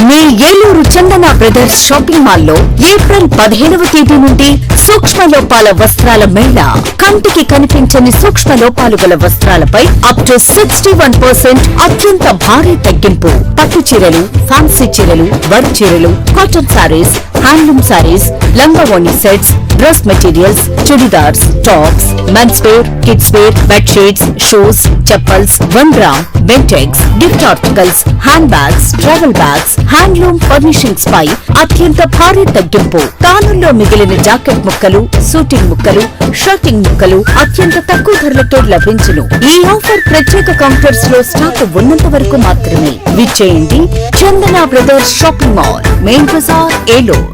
మీ ఏలూరు చందన brothers shopping mall లో April 15వ తేదీ నుండి సూక్ష్మ లోపాల వస్త్రాల మేళా. కంటికి కనిపించని సూక్ష్మ లోపాలు గల వస్త్రాలపై అప్ టు 61% అత్యంత భారీ తగ్గింపు. పట్టు చీరలు, ఫ్యాన్సీ చీరలు, వర్క్ చీరలు, కాటన్ సారీస్, హ్యాండ్లూమ్ సారీస్, లంగావోణి sets, dress materials, churidars, tops, mens wear, kids wear, bedsheets, shoes, chappals, 1 gram, Bentex, gift articles, hand bags, travel bags, handloom furnishings పై అత్యంత భారీ తగ్గింపు. తానుల్లో మిగిలిన జాకెట్ ముక్కలు, సూటింగ్ ముక్కలు, షర్టింగ్ ముక్కలు అత్యంత తక్కువ ధరలతో లభించును. ఈ ఆఫర్ ప్రత్యేక కౌంటర్స్ లో స్టాక్ ఉన్నంత వరకు మాత్రమే. విచ్చేయండి Chandana brothers shopping mall, main Bazar, Eluru.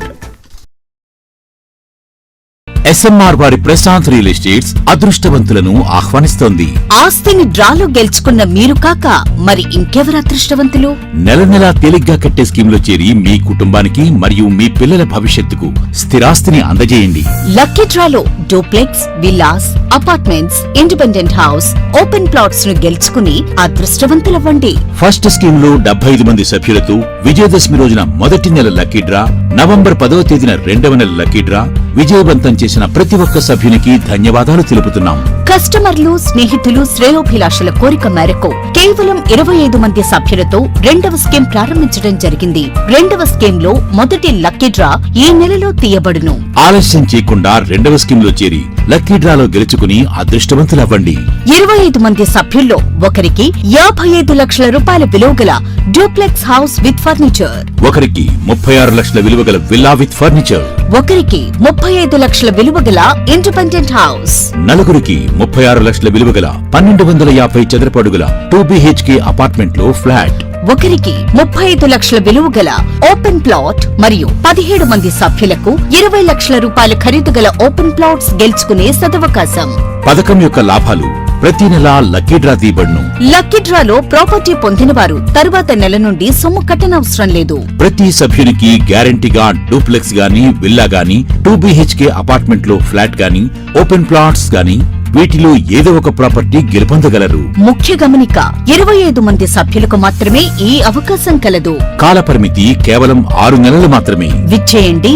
SMR వారి ప్రశాంత్ రియల్ ఎస్టేట్స్ అదృష్టవంతులను ఆహ్వానిస్తోంది. ఆస్తిని డ్రాలో గెలుచుకున్న మీరు కాక మరి ఇంకెవరు అదృష్టవంతులు? నెల నెలా తేలిగ్గా కట్టే స్కీమ్ చేరి మీ కుటుంబానికి మరియు మీ పిల్లల భవిష్యత్తుకు స్థిరాస్తిని అందజేయండి. లక్కీ డ్రాలో duplex, villas, apartments, independent house, open plots ను గెలుచుకుని అదృష్టవంతులవ్వండి. ఫస్ట్ స్కీమ్ లో 75 మంది సభ్యులతో విజయదశమి రోజున మొదటి నెల లక్కీ డ్రా, నవంబర్ 10వ తేదీన 2వ నెల లక్కీ డ్రా విజయవంతం చేసిన ప్రతి ఒక్క సభ్యునికి ధన్యవాదాలు తెలుపుతున్నాం. కస్టమర్లు, స్నేహితులు, శ్రేయోభిలాషుల కోరిక మేరకు కేవలం 25 మంది సభ్యులతో 2వ స్కీమ్ ప్రారంభించడం జరిగింది. 2వ స్కీమ్ లో మొదటి లక్కీ డ్రా ఈ నెలలో తీయబడును. ఆలస్యం చేయకుండా 2వ స్కీమ్ లో చేరి లక్కీ డ్రాలో గెలుచుకుని అదృష్టవంతులవ్వండి. 25 మంది సభ్యుల్లో ఒకరికి 55 లక్షల రూపాయల విలువగల డూప్లెక్స్ హౌస్ విత్ ఫర్నిచర్, ఒకరికి 36 లక్షల విలువగల విల్లా విత్ ఫర్నిచర్, ఒకరికి 35 లక్షల విలువగల ఇండిపెండెంట్ హౌస్, నలుగురికి 36 లక్షల విలువగల 1250 చదరపు అడుగుల 2 BHK అపార్ట్మెంట్ లో ఫ్లాట్, ఒకరికి 35 లక్షల విలువగల ఓపెన్ ప్లాట్ మరియు 17 మంది సభ్యులకు 20 లక్షల రూపాయల ఖరీదు గల ఓపెన్ ప్లాట్స్ గెలుచుకునే సదవకాశం. పథకం యొక్క లాభాలు ప్రతి నెల లక్కీ డ్రా తీయబడును. లక్కీ డ్రాలో ప్రాపర్టీ పొందిన వారు తరువాత నెల నుండి సొమ్ము కట్టనవసరం లేదు. ప్రతి సభ్యునికి గ్యారంటీగా డూప్లెక్స్ గాని, విల్లా గాని, 2 BHK అపార్ట్మెంట్ లో ఫ్లాట్ గాని, ఓపెన్ ప్లాట్స్ గాని వీటిలో ఏదో ఒక ప్రాపర్టీ గెలుపొందగలరు. ముఖ్య గమనిక, 25 మంది సభ్యులకు మాత్రమే ఈ అవకాశం కలదు. కాల పరిమితి కేవలం 6 నెలలు మాత్రమే. విచ్చేయండి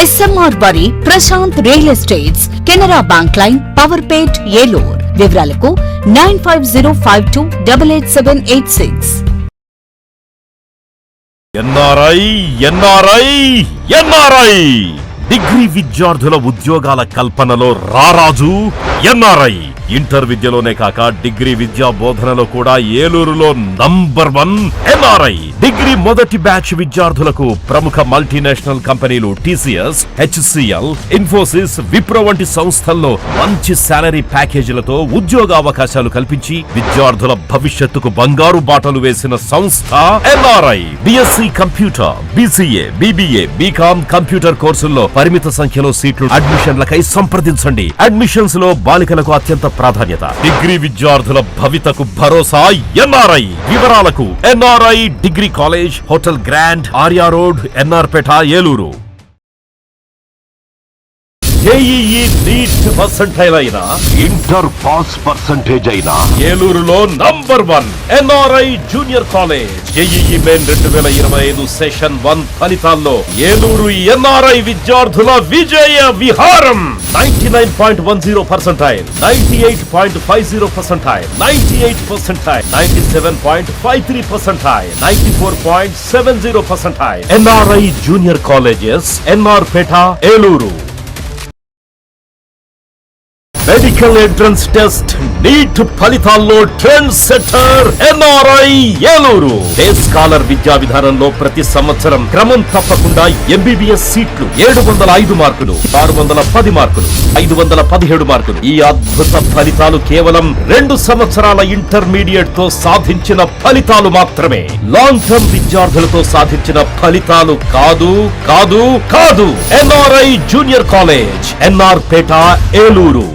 SMR వారి Prashant real estates, Canara bank line, Powerpet, Eluru. వివరాలకు 9505288786. ఎన్ఆర్ఐ డిగ్రీ విద్యార్థుల ఉద్యోగాల కల్పనలో రారాజు ఎన్ఆర్ఐ. ఇంటర్ విద్యలోనే కాక డిగ్రీ విద్యా బోధనలో కూడా ఏలూరులో నంబర్ 1 ఎన్ఆర్ఐ. డిగ్రీ మొదటి బ్యాచ్ విద్యార్థులకు ప్రముఖ మల్టీనేషనల్ కంపెనీలు TCS, HCL, ఇన్ఫోసిస్, విప్రో వంటి సంస్థల్లో మంచి శాలరీ ప్యాకేజీలతో ఉద్యోగ అవకాశాలు కల్పించి విద్యార్థుల భవిష్యత్తుకు బంగారు బాటలు వేసిన సంస్థ NRI. BSc computer, BCA, BBA, BCom computer కోర్సుల్లో పరిమిత సంఖ్యలో సీట్లు. అడ్మిషన్లకై సంప్రదించండి. అడ్మిషన్స్ లో బాలికలకు అత్యంత ప్రాధాన్యత. డిగ్రీ విద్యార్థుల భవితకు భరోసా ఎన్ఆర్ఐ. వివరాలకు NRI degree college, hotel grand, Arya road, NR Peta, Eluru. JEE NEET percentile అయినా, ఇంటర్ పాస్ పర్సెంటేజ్ అయినా ఏలూరులో number 1 NRI junior college. JEE main 2025 session 1 ఫలితాల్లో ఏలూరు ఎన్ఆర్ఐ విద్యార్థుల విజయ విహారం. 99.10%, 98.50%, 98%, 97.53%, 94.70%. NRI junior colleges, NR Peta, Eluru. Medical entrance test NEET ఫలితాల్లో trend setter NRI Eluru. Day scholar విద్యా విధానంలో ప్రతి సంవత్సరం క్రమం తప్పకుండా MBBS సీట్లు. 705 మార్కులు, 610 మార్కులు, 517 మార్కులు. ఈ అద్భుత ఫలితాలు కేవలం 2 సంవత్సరాల ఇంటర్మీడియట్ తో సాధించిన ఫలితాలు మాత్రమే. లాంగ్ టర్మ్ విద్యార్థులతో సాధించిన ఫలితాలు కాదు కాదు కాదు. NRI junior college, NR Peta, Eluru.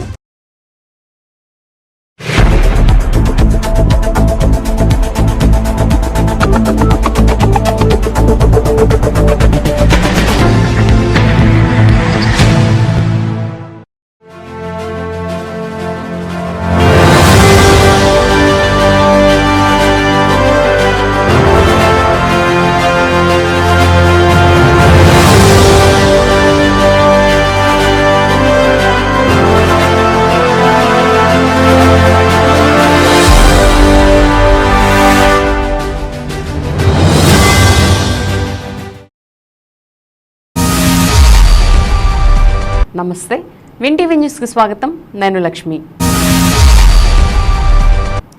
నమస్తే, విన్ టీవీ న్యూస్కి స్వాగతం. నేను లక్ష్మి.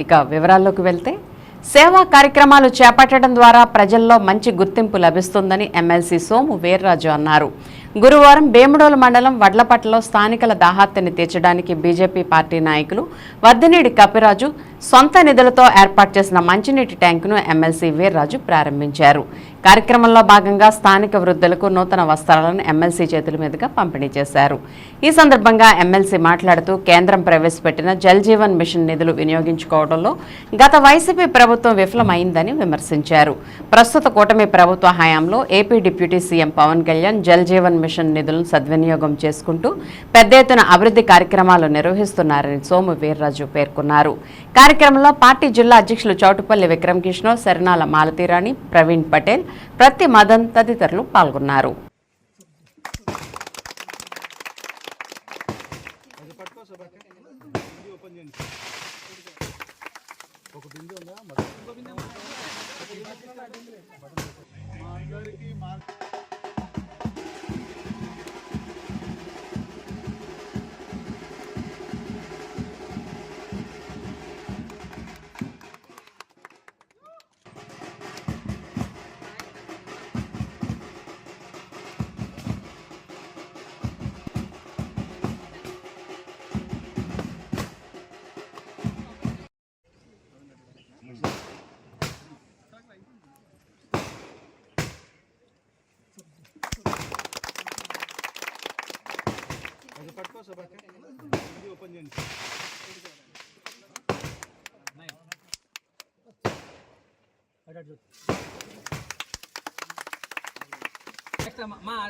ఇక వివరాల్లోకి వెళ్తే, సేవా కార్యక్రమాలు చేపట్టడం ద్వారా ప్రజల్లో మంచి గుర్తింపు లభిస్తుందని ఎమ్మెల్సీ సోము వీర్రాజు అన్నారు. గురువారం భీమడోలు మండలం వడ్లపట్లలో స్థానికుల దాహార్తిని తీర్చడానికి బీజేపీ పార్టీ నాయకులు వద్దినేడి కపిరాజు సొంత నిధులతో ఏర్పాటు చేసిన మంచినీటి ట్యాంకును ఎమ్మెల్సీ వీర్రాజు ప్రారంభించారు. కార్యక్రమంలో భాగంగా స్థానిక వృద్ధులకు నూతన వస్త్రాలను ఎమ్మెల్సీ చేతుల మీదుగా పంపిణీ చేశారు. ఈ సందర్భంగా ఎమ్మెల్సీ మాట్లాడుతూ కేంద్రం ప్రవేశపెట్టిన జల్ జీవన్ మిషన్ నిధులు వినియోగించుకోవడంలో గత వైసీపీ ప్రభుత్వం విఫలమైందని విమర్శించారు. ప్రస్తుత కూటమి ప్రభుత్వ హయాంలో AP deputy CM Pawan Kalyan Jal Jeevan mission నిధులను సద్వినియోగం చేసుకుంటూ పెద్ద ఎత్తున అభివృద్ధి కార్యక్రమాలు నిర్వహిస్తున్నారని సోము వీర్రాజు పేర్కొన్నారు. కార్యక్రమంలో పార్టీ జిల్లా అధ్యక్షులు చౌటుపల్లి విక్రమ్ కిషోర్, శరణాల మాలతీరాణి, ప్రవీణ్ పటేల్, ప్రతి మదన్ తదితరులు పాల్గొన్నారు.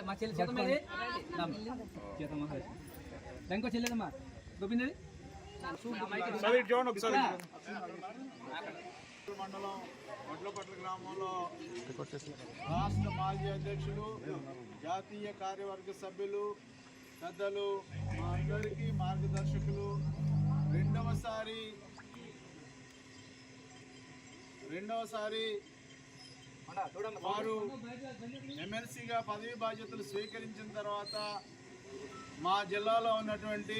మా చెల్లి చేతమ్మా ఇంకో చెల్లేదమ్మా గోపిందది మండలం వడ్లపట్ల గ్రామంలో రాష్ట్ర మాజీ అధ్యక్షులు, జాతీయ కార్యవర్గ సభ్యులు, పెద్దలు, మా అందరికీ మార్గదర్శకులు, రెండవసారి వారు ఎమ్మెల్సీగా పదవి బాధ్యతలు స్వీకరించిన తర్వాత మా జిల్లాలో ఉన్నటువంటి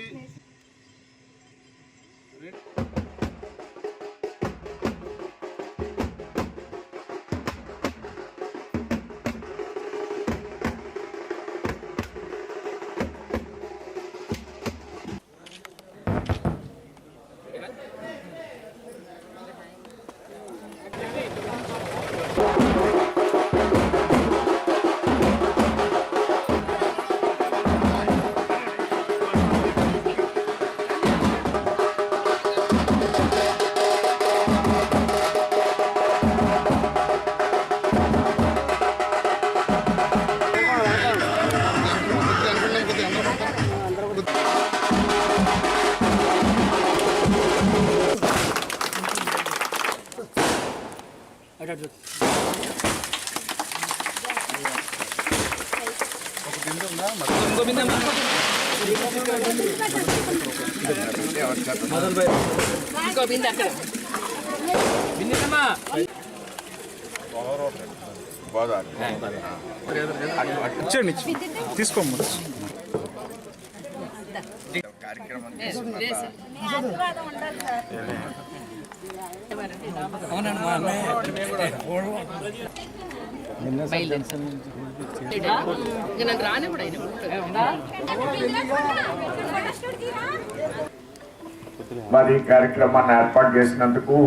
తీసుకోమ్మ. మరి కార్యక్రమాన్ని ఏర్పాటు చేసినందుకు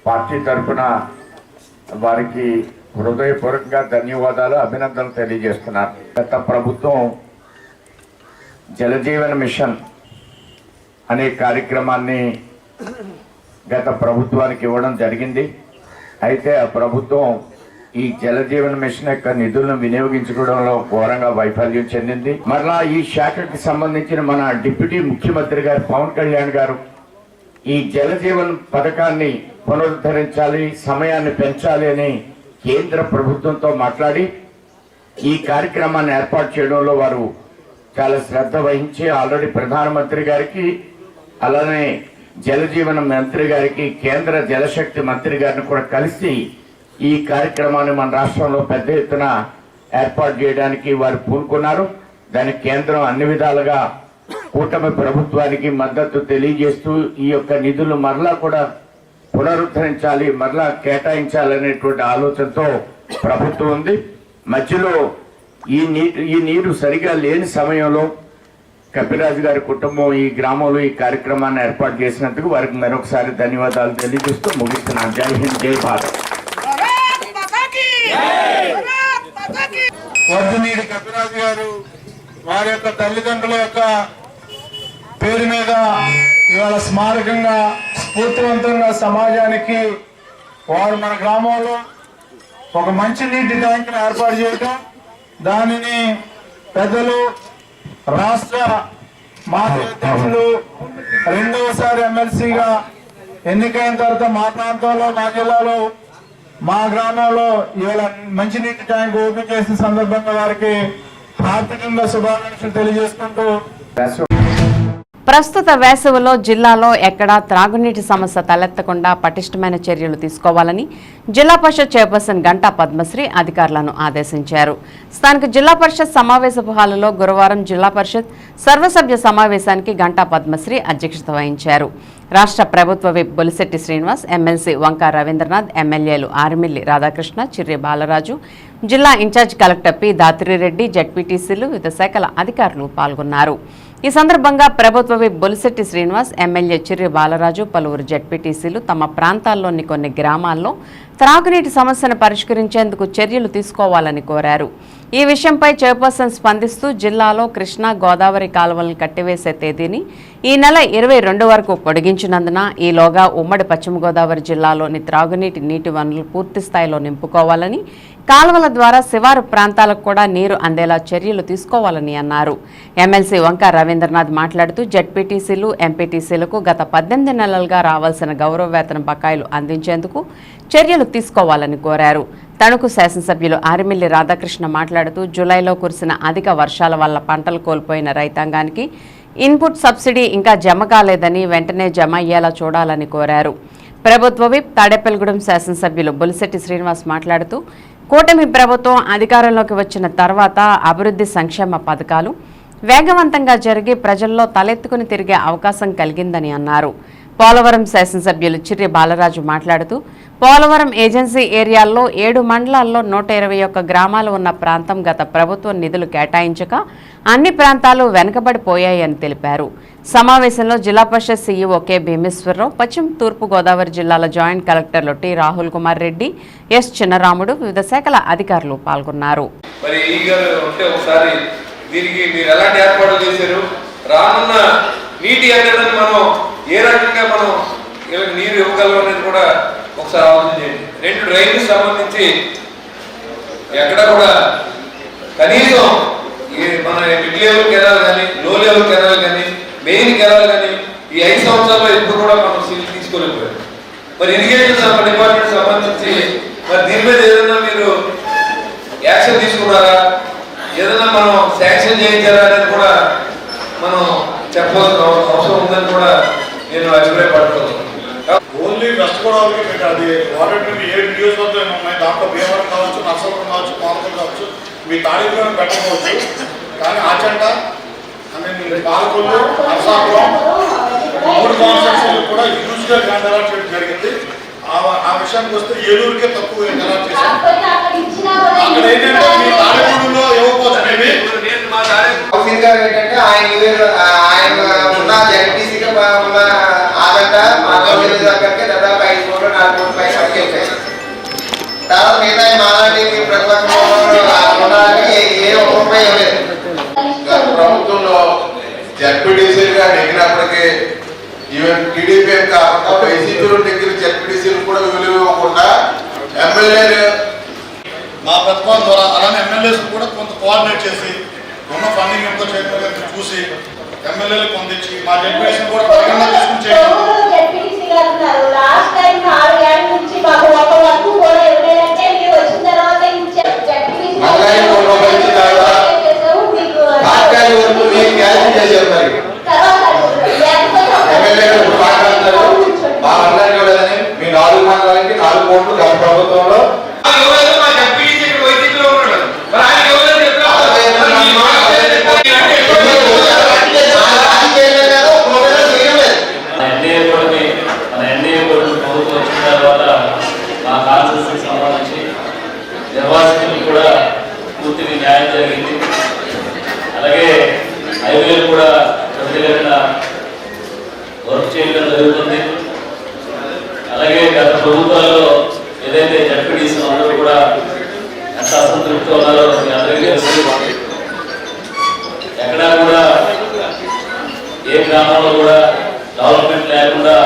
పార్టీ తరఫున వారికి హృదయపూర్వకంగా ధన్యవాదాలు, అభినందనలు తెలియజేస్తున్నారు. గత ప్రభుత్వం జలజీవన్ మిషన్ అనే కార్యక్రమాన్ని గత ప్రభుత్వానికి ఇవ్వడం జరిగింది. అయితే ఆ ప్రభుత్వం ఈ జలజీవన్ మిషన్ యొక్క నిధులను వినియోగించుకోవడంలో ఘోరంగా వైఫల్యం చెందింది. మరలా ఈ శాఖకి సంబంధించిన మన డిప్యూటీ ముఖ్యమంత్రి గారు పవన్ కళ్యాణ్ గారు ఈ జలజీవన్ పథకాన్ని పునరుద్ధరించాలి, సమయాన్ని పెంచాలి అని కేంద్ర ప్రభుత్వంతో మాట్లాడి ఈ కార్యక్రమాన్ని ఏర్పాటు చేయడంలో వారు చాలా శ్రద్ధ వహించి ఆల్రెడీ ప్రధానమంత్రి గారికి, అలానే జలజీవన మంత్రి గారికి, కేంద్ర జలశక్తి మంత్రి గారిని కూడా కలిసి ఈ కార్యక్రమాన్ని మన రాష్ట్రంలో పెద్ద ఎత్తున ఏర్పాటు చేయడానికి వారు పూనుకున్నారు. దానికి కేంద్రం అన్ని విధాలుగా కూటమి ప్రభుత్వానికి మద్దతు తెలియజేస్తూ ఈ యొక్క నిధులు మరలా కూడా పునరుద్ధరించాలి, మరలా కేటాయించాలనేటువంటి ఆలోచనతో ప్రభుత్వం ఉంది. మధ్యలో ఈ నీరు సరిగా లేని సమయంలో కపిరాజు గారి కుటుంబం ఈ గ్రామంలో ఈ కార్యక్రమాన్ని ఏర్పాటు చేసినందుకు వారికి మరొకసారి ధన్యవాదాలు తెలియజేస్తూ ముగిస్తున్నాను. జై హింద్, జై భారత్. వర్ధినీడి కపిరాజు గారు వారి యొక్క తల్లిదండ్రుల యొక్క పేరు మీద ఇవాళ స్మారకంగా స్ఫూర్తివంతంగా సమాజానికి వారు మన గ్రామంలో ఒక మంచి నీటి ట్యాంకును ఏర్పాటు చేయటం, దానిని పెద్దలు రాష్ట్ర మాజీ అధ్యక్షులు రెండవసారి ఎమ్మెల్సీగా ఎన్నికైన తర్వాత మా ప్రాంతంలో, మా జిల్లాలో, మా గ్రామంలో ఇవాళ మంచినీటి ట్యాంక్ ఓపెన్ చేసిన సందర్భంగా వారికి హార్దికంగా శుభాకాంక్షలు తెలియజేసుకుంటూ ప్రస్తుత వేసవిలో జిల్లాలో ఎక్కడా త్రాగునీటి సమస్య తలెత్తకుండా పటిష్టమైన చర్యలు తీసుకోవాలని జిల్లా పరిషత్ చైర్పర్సన్ గంటా పద్మశ్రీ అధికారులను ఆదేశించారు. స్థానిక జిల్లా పరిషత్ సమావేశపు హాలులో గురువారం జిల్లా పరిషత్ సర్వసభ్య సమావేశానికి గంటా పద్మశ్రీ అధ్యక్షత వహించారు. రాష్ట్ర ప్రభుత్వ విప్ బొలిశెట్టి శ్రీనివాస్, ఎమ్మెల్సీ వంకా రవీంద్రనాథ్, ఎమ్మెల్యేలు ఆరిమిల్లి రాధాకృష్ణ, చిర్రి బాలరాజు, జిల్లా ఇన్ఛార్జ్ కలెక్టర్ పి దాత్రిరెడ్డి, జడ్పీటీసీలు, వివిధ శాఖల అధికారులు పాల్గొన్నారు. ఈ సందర్భంగా ప్రభుత్వ విప్ బొలిశెట్టి శ్రీనివాస్, ఎమ్మెల్యే చిర్రి బాలరాజు, పలువురు జడ్పీటీసీలు తమ ప్రాంతాల్లోని కొన్ని గ్రామాల్లో త్రాగునీటి సమస్యను పరిష్కరించేందుకు చర్యలు తీసుకోవాలని కోరారు. ఈ విషయంపై చైర్పర్సన్ స్పందిస్తూ జిల్లాలో కృష్ణా, గోదావరి కాలువలను కట్టివేసే తేదీని ఈ నెల 22 వరకు పొడిగించినందున ఈలోగా ఉమ్మడి పశ్చిమ గోదావరి జిల్లాలోని త్రాగునీటి నీటి వనరులు పూర్తి స్థాయిలో నింపుకోవాలని, కాలువల ద్వారా శివారు ప్రాంతాలకు కూడా నీరు అందేలా చర్యలు తీసుకోవాలని అన్నారు. ఎమ్మెల్సీ వంకా రవీంద్రనాథ్ మాట్లాడుతూ జడ్పీటీసీలు, ఎంపీటీసీలకు గత 18 నెలలుగా రావాల్సిన గౌరవ వేతన బకాయిలు అందించేందుకు చర్యలు తీసుకోవాలని కోరారు. తణుకు శాసనసభ్యులు ఆరిమిల్లి రాధాకృష్ణ మాట్లాడుతూ జూలైలో కురిసిన అధిక వర్షాల వల్ల పంటలు కోల్పోయిన రైతాంగానికి ఇన్పుట్ సబ్సిడీ ఇంకా జమ కాలేదని వెంటనే జమ అయ్యేలా చూడాలని కోరారు. ప్రభుత్వ విప్ తాడేపల్లిగూడెం శాసనసభ్యులు బొలిశెట్టి శ్రీనివాస్ మాట్లాడుతూ కూటమి ప్రభుత్వం అధికారంలోకి వచ్చిన తర్వాత అభివృద్ధి సంక్షేమ పథకాలు వేగవంతంగా జరిగి ప్రజల్లో తలెత్తుకుని తిరిగే అవకాశం కలిగిందని అన్నారు. పోలవరం శాసనసభ్యులు చిర్రి బాలరాజు మాట్లాడుతూ పోలవరం ఏజెన్సీ ఏరియాల్లో 7 మండలాల్లో 121 గ్రామాలు ఉన్న ప్రాంతం గత ప్రభుత్వం నిధులు కేటాయించక అన్ని ప్రాంతాలు వెనుకబడిపోయాయని తెలిపారు. సమావేశంలో జిల్లా పరిషత్ సీఈఓ కె భీమేశ్వరరావు, పశ్చిమ తూర్పు గోదావరి జిల్లాల జాయింట్ కలెక్టర్లు టి రాహుల్ కుమార్ రెడ్డి, ఎస్ చిన్నరాముడు, వివిధ శాఖల అధికారులు పాల్గొన్నారు. ఏ రకంగా మనం నీరు ఇవ్వగలం అనేది కూడా ఒకసారి ఆలోచన చేయండి. 2 డ్రైన్కి సంబంధించి ఎక్కడ కూడా కనీసం మన మిడ్ లెవెల్ కెనాల్ కానీ, లో లెవెల్ కెనాల్ కానీ, మెయిన్ కెనాల్ కానీ ఈ 5 సంవత్సరాల్లో ఎప్పుడు కూడా మనం సీల్ తీసుకోలేకపోయాం. మరి ఇరిగేషన్ డిపార్ట్మెంట్ సంబంధించి మరి దీని మీద ఏదైనా మీరు యాక్షన్ తీసుకున్నారా, ఏదైనా మనం శాంక్షన్ చేయించారా అనేది కూడా మనం చెప్పాల్సిన అవసరం ఉందని కూడా నేను అభిప్రాయపడుతున్నాను. ఓన్లీ వెస్ట్ గోదావరికి మీకు అది వాటర్ 7 నియోజకవర్గాలు ఉన్నాయి. దాంట్లో భీమవరం కావచ్చు, నర్సాపురం కావచ్చు, పాలకొండ కావచ్చు, మీ తాడిపురం పెట్టకపోవచ్చు. కానీ ఆచంట పాలకొల్లు, నర్సాపురం 3 కాన్స్టిట్యూన్సీలు కూడా హ్యూజ్గా గ్రాండ్ అలాట్ చేయడం జరిగింది. ఆ విషయానికి వస్తే ఏలూరుకే తక్కువ అలాట్ చేశాం. అక్కడ ఏంటంటే మీ తాడిపూడిలో ఇవ్వకపోవచ్చు. ఏంటంటే ఆయన ఉన్న జడ్పీసీగా ఉన్న ఆగంట దగ్గరికి దాదాపు 5 కోట్లు 4 కోట్ల పైసలు వచ్చేసాయి. తర్వాత మిగతా మాలాంటి ప్రతిపక్షంలో ఏ రూపాయి ఇవ్వలేదు. ప్రభుత్వంలో జడ్పీటీసీలుగా నెగ్గినప్పటికీ ఈవెన్ టీడీపీ కాకుండా వైసీపీలో నెగ్గిన జడ్పీటీసీలు కూడా విలువ ఇవ్వకుండా ఎమ్మెల్యేలు మా ప్రతిపాదన ద్వారా అలానే ఎమ్మెల్యేస్ కూడా కొంత కోఆర్డినేట్ చేసి ఉన్న ఫండింగ్ ఎంతో చేయడం చూసి ఎమ్మెల్యేలు పొందించి మా జడ్పీటీసీ కూడా పరిగణన తీసుకుని చేయాలి. మీ 4 మండలానికి 4 కోట్లు గత ప్రభుత్వంలో ఆర్టీసీకి సంబంధించి నిర్వాసితులకు కూడా పూర్తిగా న్యాయం జరిగింది. అలాగే హైవేలు కూడా ప్రతిగా వర్క్ చేయడం జరుగుతుంది. అలాగే గత ప్రభుత్వాల్లో ఏదైతే జడ్పీటీసీ అందరూ కూడా ఎంత అసంతృప్తి ఉన్నారో మీ అందరికీ తెలుసు. ఎక్కడా కూడా ఏ గ్రామంలో కూడా డెవలప్మెంట్ లేకుండా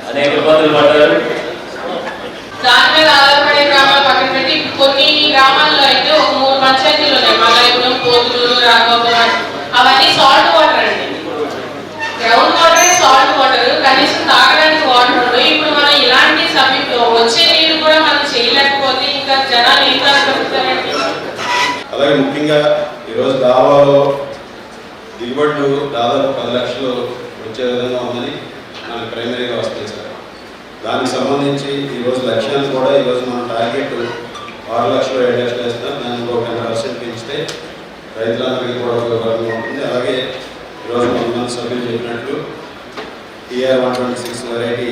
అనేక ఇబ్బందులు పడ్డారు. దాని మీద ఆధారపడే గ్రామాలు పక్కన పెట్టి కొన్ని గ్రామాల్లో అయితే ఒక 3 పంచాయతీలు ఉన్నాయి. మలయపురం, పోతులూరు, రాఘవపురం, అవన్నీ సాల్ట్ వాటర్ అండి. గ్రౌండ్ వాటర్, సాల్ట్ వాటర్, కనీసం తాగడానికి వాటర్ ఉండవు. ఇప్పుడు మనం ఇలాంటి వచ్చే నీరు కూడా మనం చేయలేకపోతే ఇంకా జనాలు ఏం కలుగుతారండి. అలాగే ముఖ్యంగా ఈరోజు దావాలో దిగుబడులు దాదాపు 10 లక్షలు వచ్చే విధంగా ఉందని మనకు ప్రైమరీగా వస్తుంది సార్. దానికి సంబంధించి ఈరోజు లక్ష్యాన్ని కూడా ఈరోజు మన టార్గెట్ 6 లక్షలు 7 లక్షలు వేస్తాం. దాన్ని ఒక 10% పెంచితే రైతులందరికీ కూడా ఉపయోగకరంగా ఉంటుంది. అలాగే ఈరోజు కొంతమంది సభ్యులు చెప్పినట్లు టీఆర్ 126 వెరైటీ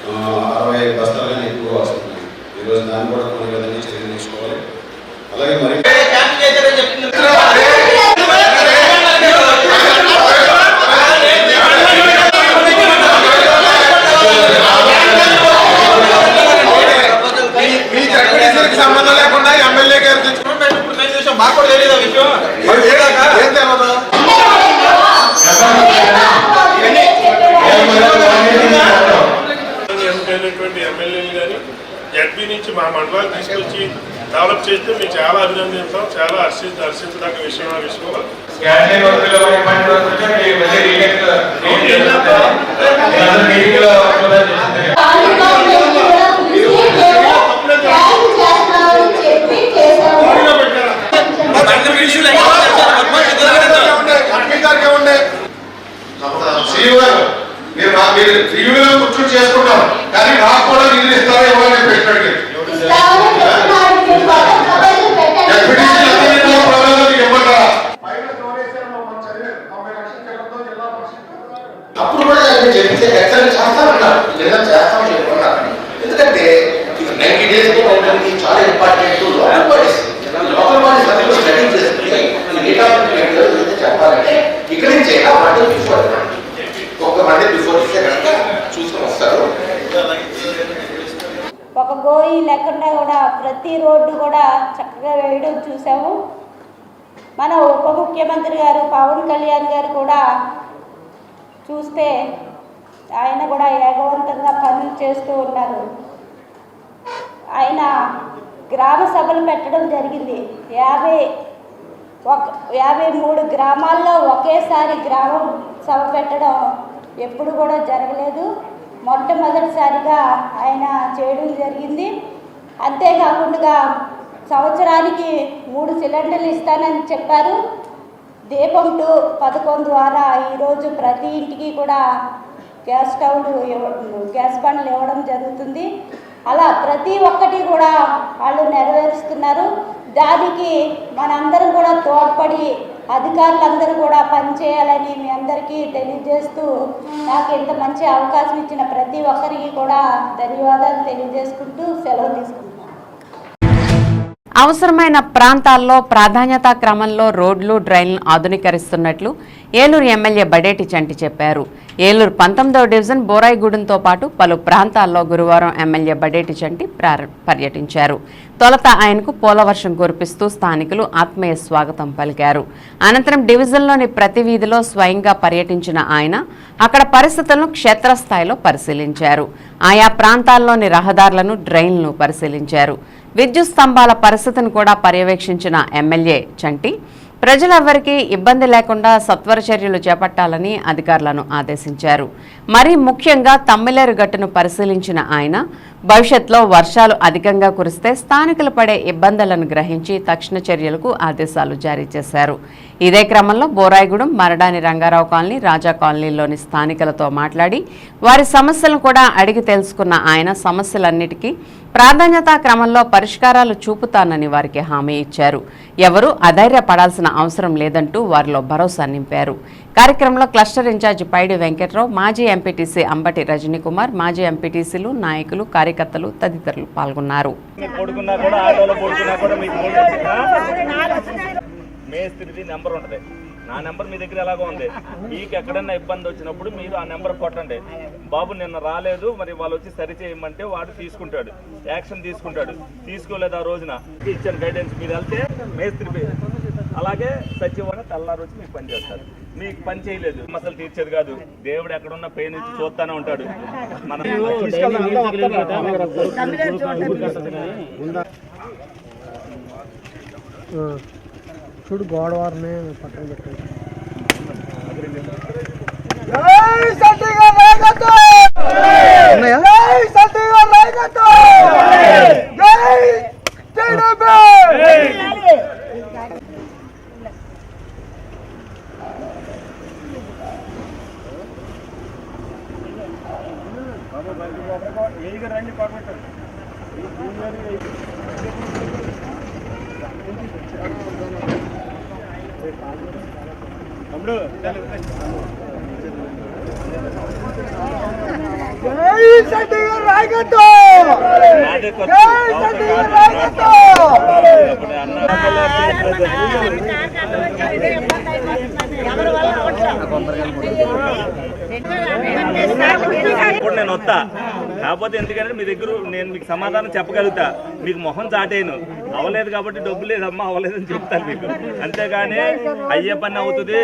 65 బస్తాలు కానీ ఎక్కువ వస్తుంది. ఈరోజు దాన్ని కూడా కొన్ని విధంగా చర్యలు తీసుకోవాలి. అలాగే మరి సంబంధం లేకుండా ఎమ్మెల్యే గారు తెచ్చుకున్నాం. మాకు కూడా తెలియదు విషయం. ఎమ్మెల్యేలు కానీ జడ్పీ నుంచి మా మండలాలు తీసుకొచ్చి డెవలప్ చేస్తే మేము చాలా అభినందిస్తాం. చాలా హర్షించదగ్గ విషయం. ఆ విషయంలో మీరు రివ్యూలో కూర్చొని చేసుకుంటాం, కానీ మాకు కూడా నిధులు ఇస్తారో ఇవ్వాలని పెట్టండి. అప్పుడు కూడా చెప్తే ఎక్సలెంట్ చేస్తామన్నారు, లేదా చేస్తామని చెప్పుకున్నారు. ఎందుకంటే 90 days చాలా ఇంపార్టెంట్. లోకల్ బాడీస్ అందరూ స్టడీ చేసుకుని చెప్పాలంటే ఇక్కడ నుంచి బిఫోర్ ఒక మండే బిఫోర్ ఇస్తే కనుక చూసుకొని వస్తారు. ఒక గోయి లేకుండా కూడా ప్రతి రోడ్డు కూడా చక్కగా వేయడం చూసాము. మన ఉప ముఖ్యమంత్రి గారు పవన్ కళ్యాణ్ గారు కూడా చూస్తే ఆయన కూడా ఏకవంతంగా పనులు చేస్తూ ఉన్నారు. ఆయన గ్రామ సభలు పెట్టడం జరిగింది. 53 గ్రామాల్లో ఒకేసారి గ్రామం సభ పెట్టడం ఎప్పుడు కూడా జరగలేదు. మొట్టమొదటిసారిగా ఆయన చేయడం జరిగింది. అంతేకాకుండా సంవత్సరానికి 3 సిలిండర్లు ఇస్తానని చెప్పారు. దీపం 2 పథకం ద్వారా ఈరోజు ప్రతి ఇంటికి కూడా గ్యాస్ బండ్లు ఇవ్వడం జరుగుతుంది. అలా ప్రతి ఒక్కటి కూడా వాళ్ళు నెరవేరుస్తున్నారు. దానికి మనందరం కూడా తోడ్పడి అధికారులందరూ కూడా పనిచేయాలని మీ అందరికీ తెలియజేస్తూ నాకు ఇంత మంచి అవకాశం ఇచ్చిన ప్రతి ఒక్కరికి కూడా ధన్యవాదాలు తెలియజేసుకుంటూ సెలవు తీసుకుంటున్నాను. అవసరమైన ప్రాంతాల్లో ప్రాధాన్యతా క్రమంలో రోడ్లు, డ్రైన్లను ఆధునీకరిస్తున్నట్లు ఏలూరు ఎమ్మెల్యే బడేటి చంటి చెప్పారు. ఏలూరు 19వ డివిజన్ బోరాయిగూడెంతో పాటు పలు ప్రాంతాల్లో గురువారం ఎమ్మెల్యే బడేటి చంటి పర్యటించారు. తొలుత ఆయనకు పూలవర్షం కురిపిస్తూ స్థానికులు ఆత్మీయ స్వాగతం పలికారు. అనంతరం డివిజన్లోని ప్రతి వీధిలో స్వయంగా పర్యటించిన ఆయన అక్కడ పరిస్థితులను క్షేత్రస్థాయిలో పరిశీలించారు. ఆయా ప్రాంతాల్లోని రహదారులను, డ్రైన్లను పరిశీలించారు. విద్యుత్ స్తంభాల పరిస్థితిని కూడా పర్యవేక్షించిన ఎమ్మెల్యే చంటి ప్రజలెవ్వరికీ ఇబ్బంది లేకుండా సత్వర చర్యలు చేపట్టాలని అధికారులను ఆదేశించారు. మరీ ముఖ్యంగా తమ్మిలేరు గట్టును పరిశీలించిన ఆయన భవిష్యత్తులో వర్షాలు అధికంగా కురిస్తే స్థానికులు పడే ఇబ్బందులను గ్రహించి తక్షణ చర్యలకు ఆదేశాలు జారీ చేశారు. ఇదే క్రమంలో బోరాయిగూడెం, మరడాని రంగారావు కాలనీ, రాజా కాలనీలోని స్థానికులతో మాట్లాడి వారి సమస్యలను కూడా అడిగి తెలుసుకున్న ఆయన సమస్యలన్నిటికీ ప్రాధాన్యతా క్రమంలో పరిష్కారాలు చూపుతానని వారికి హామీ ఇచ్చారు. ఎవరూ అధైర్యపడాల్సిన అవసరం లేదంటూ వారిలో భరోసా నింపారు. కార్యక్రమంలో క్లస్టర్ ఇన్ఛార్జి పైడి వెంకట్రావు, మాజీ ఎంపీటీసీ అంబటి రజనీకుమార్, మాజీ ఎంపీటీసీలు, నాయకులు, కార్యకర్తలు తదితరులు పాల్గొన్నారు. నా నెంబర్ మీ దగ్గర ఎలాగో ఉంది. మీకు ఎక్కడన్నా ఇబ్బంది వచ్చినప్పుడు మీరు ఆ నెంబర్ కొట్టండి. బాబు నిన్న రాలేదు, మరి వాళ్ళు వచ్చి సరి చేయమంటే వాడు తీసుకుంటాడు, యాక్షన్ తీసుకుంటాడు. తీసుకోలేదు ఆ రోజున ఇచ్చాను గైడెన్స్. మీరు వెళ్తే మేస్త్రి అలాగే సచివాలయం తెల్లారు వచ్చి మీకు పని చేస్తారు. మీకు పని చేయలేదు అసలు తీర్చేది కాదు. దేవుడు ఎక్కడున్న పై నుంచి చూస్తానే ఉంటాడు. మనం చూడు గోడవారిని పక్కన పెట్టారు. రండి పక్కన తమ్ముడు ఇప్పుడు నేను వస్తా, కాకపోతే ఎందుకంటే మీ దగ్గర నేను మీకు సమాధానం చెప్పగలుగుతా. మీకు మొహం చాటేను, అవ్వలేదు కాబట్టి డబ్బు లేదమ్మా అవ్వలేదని చెప్తాను మీకు. అంతేగాని అయ్యే పని అవుతుంది.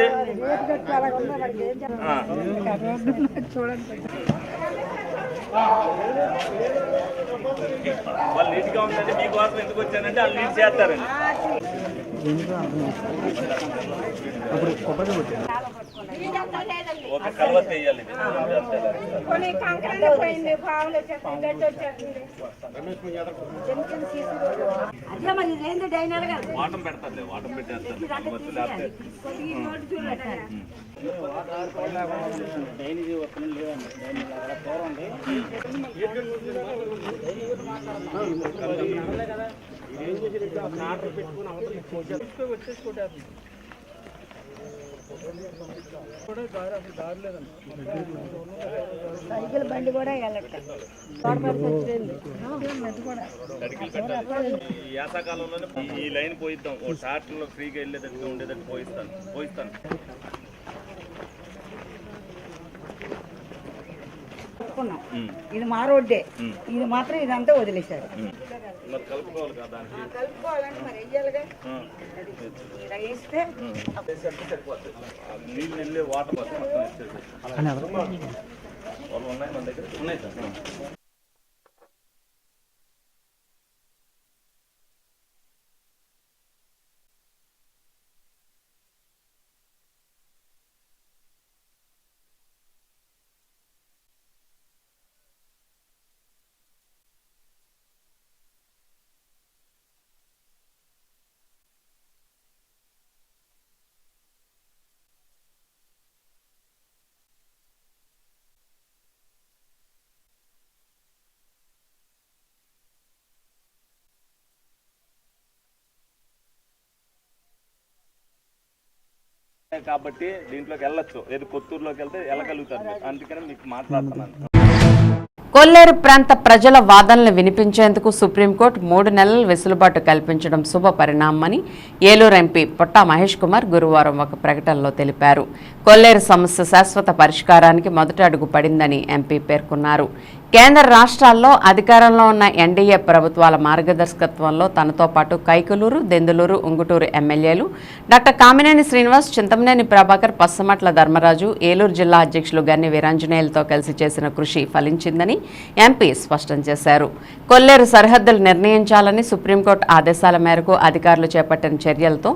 వాళ్ళు నీట్గా ఉందంటే మీకోసం ఎందుకు వచ్చానంటే వాళ్ళు నీట్ చేస్తారండి. ఒక కలవత వేయాలి. వాటం పెడతారు, వాటం పెట్టేస్తారు. సైకిల్ బండి కూడా యాసకాలంలోనే ఈ లైన్ పోయిద్దాం. ఓ ట్రాక్టర్లో ఫ్రీగా వెళ్ళేటట్టు ఉండేటట్టు పోయిస్తాను. ఇది మా రోడ్డే, ఇది మాత్రం ఇదంతా వదిలేశారు. మరి కలుపుకోవాలి కదా, కలుపుకోవాలంటే మరి వెయ్యాలిగా. వేస్తే నీళ్ళు వెళ్ళే వాటర్ మొత్తం ఇచ్చేది. వాళ్ళు ఉన్నాయి మన దగ్గర ఉన్నాయి సార్. కాబట్టి దీంట్లోకి వెళ్ళొచ్చు. ఏది కొత్తూరులోకి వెళ్తే వెళ్ళగలుగుతారు. అందుకని మీకు మాట్లాడుతున్నాను. కొల్లేరు ప్రాంత ప్రజల వాదనలు వినిపించేందుకు సుప్రీంకోర్టు 3 నెలల వెసులుబాటు కల్పించడం శుభ పరిణామమని ఏలూరు ఎంపీ పొట్టా మహేష్ కుమార్ గురువారం ఒక ప్రకటనలో తెలిపారు. కొల్లేరు సమస్య శాశ్వత పరిష్కారానికి మొదటి అడుగు పడిందని ఎంపీ పేర్కొన్నారు. కేంద్ర రాష్ట్రాల్లో అధికారంలో ఉన్న ఎన్డీఏ ప్రభుత్వాల మార్గదర్శకత్వంలో తనతో పాటు కైకలూరు, దెందులూరు, ఉంగుటూరు ఎమ్మెల్యేలు డాక్టర్ కామినేని శ్రీనివాస్, చింతమనేని ప్రభాకర్, పచ్చమట్ల ధర్మరాజు, ఏలూరు జిల్లా అధ్యక్షులు గన్ని వీరాంజనేయులతో కలిసి చేసిన కృషి ఫలించిందని ఎంపీ స్పష్టం చేశారు. కొల్లేరు సరిహద్దులు నిర్ణయించాలని సుప్రీంకోర్టు ఆదేశాల మేరకు అధికారులు చేపట్టిన చర్యలతో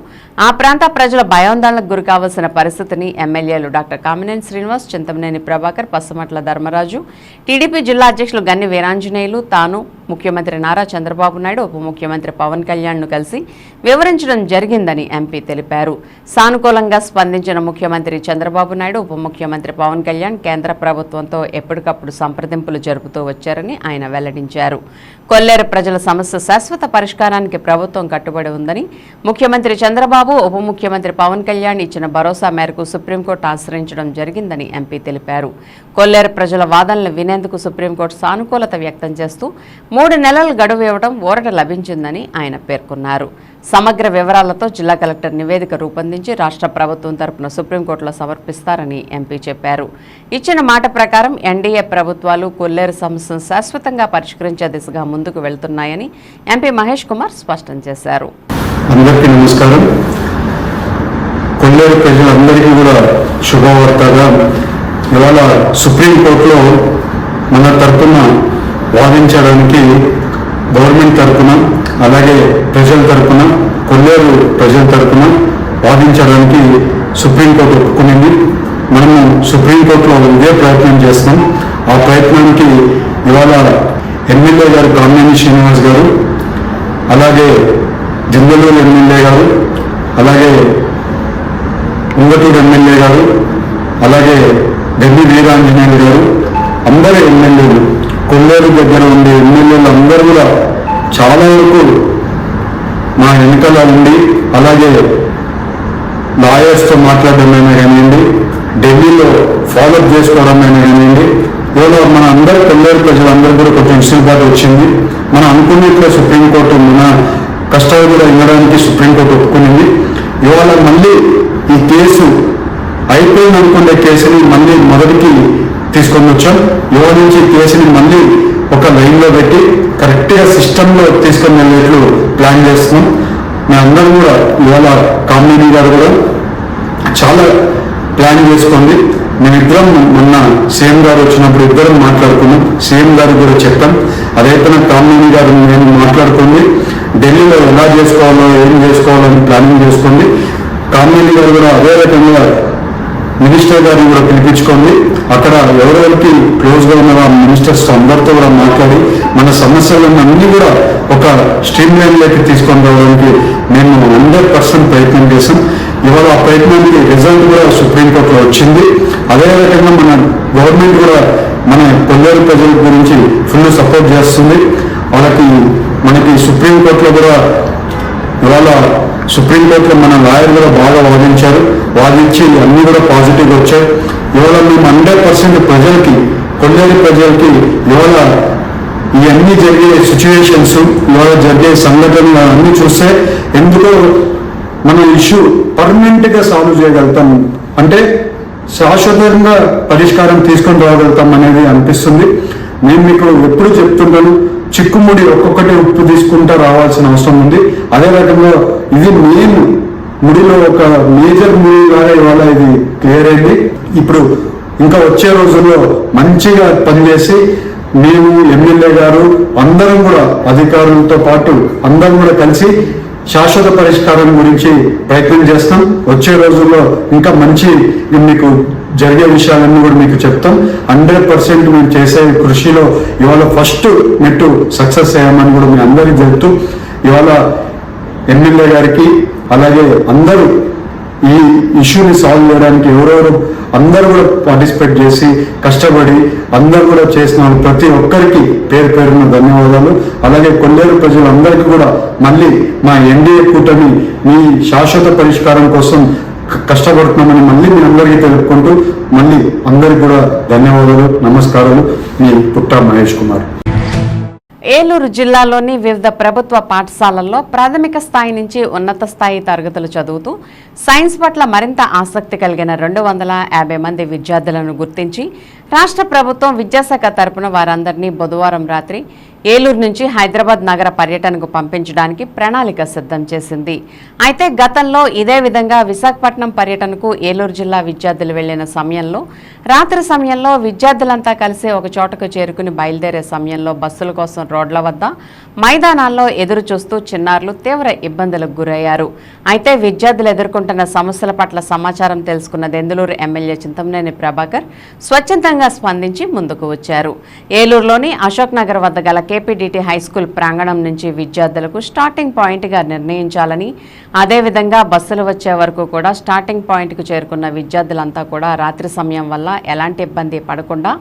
ఆ ప్రాంత ప్రజల భయాందోళనకు గురికావాల్సిన పరిస్థితిని ఎమ్మెల్యేలు డాక్టర్ కామినేని శ్రీనివాస్, చింతమనేని ప్రభాకర్, పచ్చమట్ల ధర్మరాజు, టీడీపీ జిల్లా అధ్యక్షులు గన్ని వీరాంజనేయులు, తాను ముఖ్యమంత్రి నారా చంద్రబాబు నాయుడు ఉప ముఖ్యమంత్రి పవన్ కళ్యాణ్ను కలిసి వివరించడం జరిగిందని ఎంపీ తెలిపారు. సానుకూలంగా స్పందించిన ముఖ్యమంత్రి చంద్రబాబు నాయుడు ఉప ముఖ్యమంత్రి పవన్ కళ్యాణ్ కేంద్ర ప్రభుత్వంతో ఎప్పటికప్పుడు సంప్రదింపులు జరుపుతూ వచ్చారని ఆయన వెల్లడించారు. కొల్లేరు ప్రజల సమస్య శాశ్వత పరిష్కారానికి ప్రభుత్వం కట్టుబడి ఉందని, ముఖ్యమంత్రి చంద్రబాబు ఉప ముఖ్యమంత్రి పవన్ కళ్యాణ్ ఇచ్చిన భరోసా మేరకు సుప్రీంకోర్టు ఆశ్రయించడం జరిగిందని ఎంపీ తెలిపారు. కొల్లేరు ప్రజల వాదనలు వినేందుకు సుప్రీంకోర్టు సానుకూలత వ్యక్తం చేస్తూ 3 నెలల గడువు ఇవ్వడం ఊరట లభించిందని ఆయన పేర్కొన్నారు. సమగ్ర వివరాలతో జిల్లా కలెక్టర్ నివేదిక రూపొందించి రాష్ట్ర ప్రభుత్వం తరపున సుప్రీంకోర్టులో సమర్పిస్తారని ఎంపీ చెప్పారు. ఇచ్చిన మాట ప్రకారం ఎన్డీఏ ప్రభుత్వాలు కొల్లేరు సమస్యను శాశ్వతంగా పరిష్కరించే దిశగా ముందుకు వెళ్తున్నాయని ఎంపీ మహేష్ కుమార్ స్పష్టం చేశారు. అందరికీ నమస్కారం. కొల్లేరు ప్రజలందరికీ కూడా శుభవార్తగా ఇవాళ సుప్రీంకోర్టులో మన తరపున వాదించడానికి గవర్నమెంట్ తరపున అలాగే ప్రజల తరపున కొల్లేరు ప్రజల తరపున వాదించడానికి సుప్రీంకోర్టు ఒప్పుకునింది. మనము సుప్రీంకోర్టులో ఇదే ప్రయత్నం చేస్తాం. ఆ ప్రయత్నానికి ఇవాళ ఎమ్మెల్యే గారు కామినేని శ్రీనివాస్ గారు, అలాగే జంగలూరు ఎమ్మెల్యే గారు, అలాగే ఉంగటూరు ఎమ్మెల్యే గారు, అలాగే గడ్డి వీరాంజనేయులు గారు, అందరూ ఎమ్మెల్యేలు, కొల్లేరు దగ్గర ఉండే ఎమ్మెల్యేలు అందరూ కూడా చాలా వరకు మా వెనుకల ఉండి, అలాగే లాయర్స్తో మాట్లాడడమైనా కానివ్వండి, ఢిల్లీలో ఫాలోఅప్ చేసుకోవడమైనా కానివ్వండి, ఇవాళ మన అందరూ కొల్లేరు ప్రజలందరూ కూడా కొంచెం ఇసులుబాటు వచ్చింది. మనం అనుకున్నట్లే సుప్రీంకోర్టు మన కష్టాలు కూడా ఇవ్వడానికి సుప్రీంకోర్టు ఒప్పుకునింది. ఇవాళ మళ్ళీ ఈ కేసు అయిపోయింది అనుకునే కేసుని మళ్ళీ మొదటికి తీసుకొని వచ్చాం. ఇవాళ నుంచి కేసుని మళ్ళీ ఒక లైన్లో పెట్టి కరెక్ట్గా సిస్టంలో తీసుకొని వెళ్ళేట్లు ప్లాన్ చేస్తున్నాం. మేమందరం కూడా ఇవాళ కామినేని గారు కూడా చాలా ప్లాన్ చేసుకోండి. మేమిద్దరం మొన్న సీఎం గారు వచ్చినప్పుడు ఇద్దరం మాట్లాడుకున్నాం. సీఎం గారు కూడా చెప్పాం. అదైతే కామినేని గారు నేను మాట్లాడుకోండి, ఢిల్లీలో ఎలా చేసుకోవాలో ఏం చేసుకోవాలని ప్లానింగ్ చేసుకోండి. కామినేని గారు కూడా అదే రకంగా మినిస్టర్ గారిని కూడా పిలిపించుకోండి. అక్కడ ఎవరెవరికి క్లోజ్గా ఉన్న మినిస్టర్స్ అందరితో కూడా మాట్లాడి మన సమస్యలను అన్ని కూడా ఒక స్ట్రీమ్ లైన్లోకి తీసుకొని రావడానికి మేము 100% ప్రయత్నం చేసాం. ఇవాళ ఆ ప్రయత్నానికి రిజల్ట్ కూడా సుప్రీంకోర్టులో వచ్చింది. అదే రకంగా మన గవర్నమెంట్ కూడా మన కొల్లేరు ప్రజల గురించి ఫుల్ సపోర్ట్ చేస్తుంది. వాళ్ళకి మనకి సుప్రీంకోర్టులో కూడా ఇవాళ సుప్రీంకోర్టులో మన లాయర్ కూడా బాగా వాదించారు. వాదించి అన్నీ కూడా పాజిటివ్గా వచ్చాయి. ఇవాళ మేము 100% ప్రజలకి, కొల్లేరు ప్రజలకి ఇవాళ ఇవన్నీ జరిగే సిచ్యువేషన్స్, ఇవాళ జరిగే సంఘటనలు అన్నీ చూస్తే ఎందుకో మన ఇష్యూ పర్మనెంట్గా సాల్వ్ చేయగలుగుతాం, అంటే శాశ్వతంగా పరిష్కారం తీసుకొని రాగలుగుతాం అనేది అనిపిస్తుంది. నేను మీకు ఎప్పుడు చెప్తుంటాను, చిక్కుముడి ఒక్కొక్కటి ఉప్పు తీసుకుంటూ రావాల్సిన అవసరం ఉంది. అదే రకంగా ఇది మెయిన్ ముడిలో ఒక మేజర్ ముడి లాగా ఇవాళ ఇది క్లియర్ అయింది. ఇప్పుడు ఇంకా వచ్చే రోజుల్లో మంచిగా పనిచేసి మేము ఎమ్మెల్యే గారు అందరం కూడా అధికారులతో పాటు అందరం కూడా కలిసి శాశ్వత పరిష్కారం గురించి ప్రయత్నం చేస్తాం. వచ్చే రోజుల్లో ఇంకా మంచి మీకు జరిగే విషయాలన్నీ కూడా మీకు చెప్తాం. 100% మేము చేసే కృషిలో ఇవాళ ఫస్ట్ మెట్టు సక్సెస్ అయ్యామని కూడా మీ అందరికీ చెప్తూ ఇవాళ ఎమ్మెల్యే గారికి అలాగే అందరూ ఈ ఇష్యూని సాల్వ్ చేయడానికి ఎవరెవరు అందరూ కూడా పార్టిసిపేట్ చేసి కష్టపడి అందరూ కూడా చేసిన ప్రతి ఒక్కరికి పేరు పేరున ధన్యవాదాలు. అలాగే కొల్లేరు ప్రజలందరికీ కూడా మళ్ళీ మా ఎన్డీఏ కూటమి మీ శాశ్వత పరిష్కారం కోసం కష్టపడుతున్నామని మళ్ళీ మీ అందరికీ తెలుపుకుంటూ మళ్ళీ అందరికీ కూడా ధన్యవాదాలు, నమస్కారాలు. మీ పుట్టా మహేష్ కుమార్. ఏలూరు జిల్లాలోని వివిధ ప్రభుత్వ పాఠశాలల్లో ప్రాథమిక స్థాయి నుంచి ఉన్నత స్థాయి తరగతులు చదువుతూ సైన్స్ పట్ల మరింత ఆసక్తి కలిగిన 250 మంది విద్యార్థులను గుర్తించి రాష్ట్ర ప్రభుత్వం విద్యాశాఖ తరపున వారందరినీ బుధవారం రాత్రి ఏలూరు నుంచి హైదరాబాద్ నగర పర్యటనకు పంపించడానికి ప్రణాళిక సిద్ధం చేసింది. అయితే గతంలో ఇదే విధంగా విశాఖపట్నం పర్యటనకు ఏలూరు జిల్లా విద్యార్థులు వెళ్లిన సమయంలో రాత్రి సమయంలో విద్యార్థులంతా కలిసి ఒక చోటకు చేరుకుని బయలుదేరే సమయంలో బస్సుల కోసం రోడ్ల వద్ద మైదానాల్లో ఎదురు చూస్తూ చిన్నారులు తీవ్ర ఇబ్బందులకు గురయ్యారు. అయితే విద్యార్థులు ఎదుర్కొంటున్న సమస్యల పట్ల సమాచారం తెలుసుకున్న దెందులూరు ఎమ్మెల్యే చింతమనేని ప్రభాకర్ స్వచ్ఛందంగా స్పందించి ముందుకు వచ్చారు. ఏలూరులోని అశోక్ నగర్ వద్ద గల కేపీడీటీ హైస్కూల్ ప్రాంగణం నుంచి విద్యార్థులకు స్టార్టింగ్ పాయింట్గా నిర్ణయించాలని, అదేవిధంగా బస్సులు వచ్చే వరకు కూడా స్టార్టింగ్ పాయింట్కు చేరుకున్న విద్యార్థులంతా కూడా రాత్రి సమయం వల్ల ఎలాంటి ఇబ్బంది పడకుండా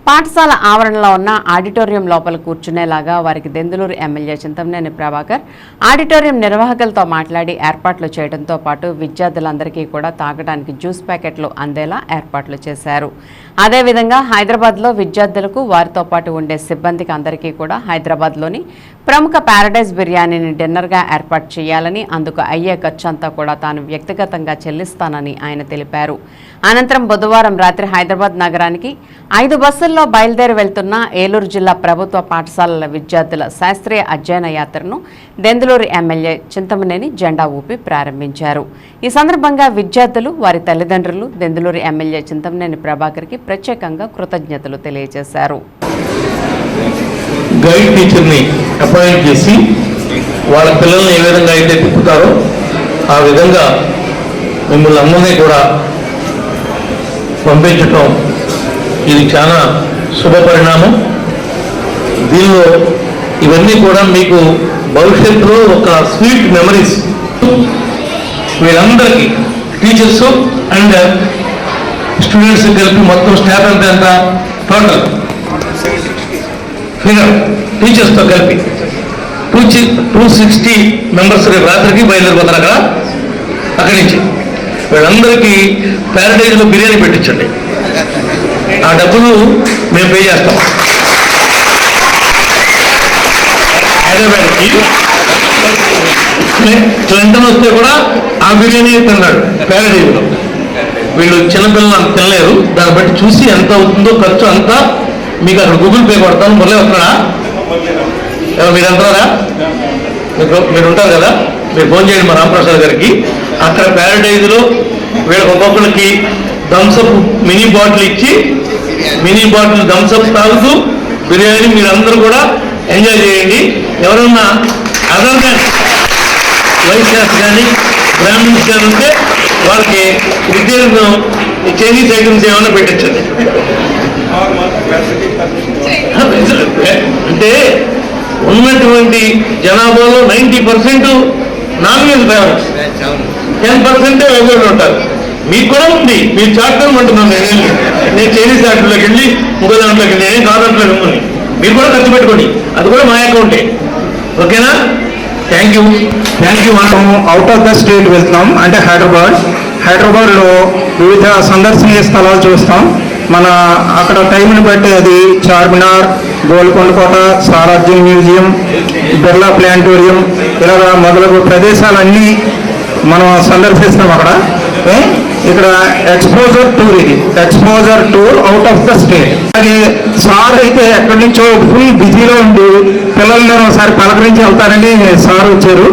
పాఠశాల ఆవరణలో ఉన్న ఆడిటోరియం లోపల కూర్చునేలాగా వారికి దెందులూరు ఎమ్మెల్యే చింతమనేని ప్రభాకర్ ఆడిటోరియం నిర్వాహకులతో మాట్లాడి ఏర్పాట్లు చేయడంతో పాటు విద్యార్థులందరికీ కూడా తాగడానికి జ్యూస్ ప్యాకెట్లు అందేలా ఏర్పాట్లు చేశారు. అదేవిధంగా హైదరాబాద్లో విద్యార్థులకు వారితో పాటు ఉండే సిబ్బందికి అందరికీ కూడా హైదరాబాద్లోని ప్రముఖ ప్యారడైజ్ బిర్యానీని డిన్నర్గా ఏర్పాటు చేయాలని, అందుకు అయ్యే ఖర్చంతా కూడా తాను వ్యక్తిగతంగా చెల్లిస్తానని ఆయన తెలిపారు. అనంతరం బుధవారం రాత్రి హైదరాబాద్ నగరానికి 5 బస్సుల్లో బయలుదేరి వెళ్తున్న ఏలూరు జిల్లా ప్రభుత్వ పాఠశాలల విద్యార్థుల శాస్త్రీయ అధ్యయన యాత్రను దెందులూరు ఎమ్మెల్యే చింతమనేని జెండా ఊపి ప్రారంభించారు. ఈ సందర్భంగా విద్యార్థులు, వారి తల్లిదండ్రులు దెందులూరు ఎమ్మెల్యే చింతమనేని ప్రభాకర్కి ప్రత్యేకంగా కృతజ్ఞతలు తెలియజేశారు. గైడ్ టీచర్ని అపాయింట్ చేసి వాళ్ళ పిల్లల్ని ఏ విధంగా అయితే తిప్పుతారో ఆ విధంగా మిమ్మల్ని అందరినీ కూడా పంపించటం ఇది చాలా శుభ పరిణామం. దీనిలో ఇవన్నీ కూడా మీకు భవిష్యత్తులో ఒక స్వీట్ మెమరీస్ వీళ్ళందరికీ టీచర్స్ అండ్ స్టూడెంట్స్ కలిపి మొత్తం స్టాఫ్ అంతా ఎంత టోటల్ ఫిగర్ టీచర్స్తో కలిపి 260 మెంబర్స్ రాత్రికి బయలుదేరిపోతారు. అక్కడి నుంచి వీళ్ళందరికీ ప్యారడైజ్లో బిర్యానీ పెట్టించండి. ఆ డబ్బులు మేము పే చేస్తాం. హైదరాబాద్కి క్లింటన్ వస్తే కూడా ఆ బిర్యానీ తిన్నాడు ప్యారడైజ్లో. వీళ్ళు చిన్నపిల్లలు అంత తినలేరు. దాన్ని బట్టి చూసి ఎంత అవుతుందో ఖర్చు అంతా మీకు అక్కడ గూగుల్ పే కొడతాను. మొదలే వస్తున్నాడా? మీరు అంటారా? మీరు ఉంటారు కదా, మీరు ఫోన్ చేయండి మా రామప్రసాద్ గారికి. అక్కడ ప్యారడైజ్లో వీళ్ళకి ఒక్కొక్కరికి థమ్సప్ మినీ బాటిల్ ఇచ్చి మినీ బాటిల్ థమ్సప్ తాగుతూ బిర్యానీ మీరందరూ కూడా ఎంజాయ్ చేయండి. ఎవరన్నా అదర్ దాన్ వైశ్యాస్ కానీ బ్రాహ్మిన్స్ కానీ ఉంటే వాళ్ళకి విద్యార్థులు చైనీస్ ఐటమ్స్ ఏమైనా పెట్టించండి. అంటే ఉన్నటువంటి జనాభాలో 90% నాన్ వెజ్ ట్రావెల్స్, 10% వెజ్ ఉంటారు. మీకు కూడా ఉంది. మీరు చార్టర్ అంటున్నాను నేను చైనీస్ ఆటలోకి వెళ్ళి ఇంకో దాంట్లోకి నేనేం కాదంట్లో మిమ్మల్ని మీరు కూడా ఖర్చు పెట్టుకోండి. అది కూడా మా అకౌంటే. ఓకేనా? Thank you. మనము అవుట్ ఆఫ్ ద స్టేట్ వెళ్తున్నాం. అంటే హైదరాబాద్లో వివిధ సందర్శనీయ స్థలాలు చూస్తాం. మన అక్కడ టైంని బట్టి అది చార్మినార్, గోల్కొండ కోట, సాలార్జంగ్ మ్యూజియం, బిర్లా ప్లానిటోరియం ఇలాగా మొదలగు ప్రదేశాలన్నీ మనం సందర్శిస్తాం. అక్కడ ఇక్కడ ఎక్స్పోజర్ టూర్, ఇది exposure tour out of the state. అలాగే సార్ అయితే ఎక్కడి నుంచో ఫుల్ బిజీలో ఉండి పిల్లల్ని ఒకసారి పలకరించి వెళ్తారని సార్ వచ్చారు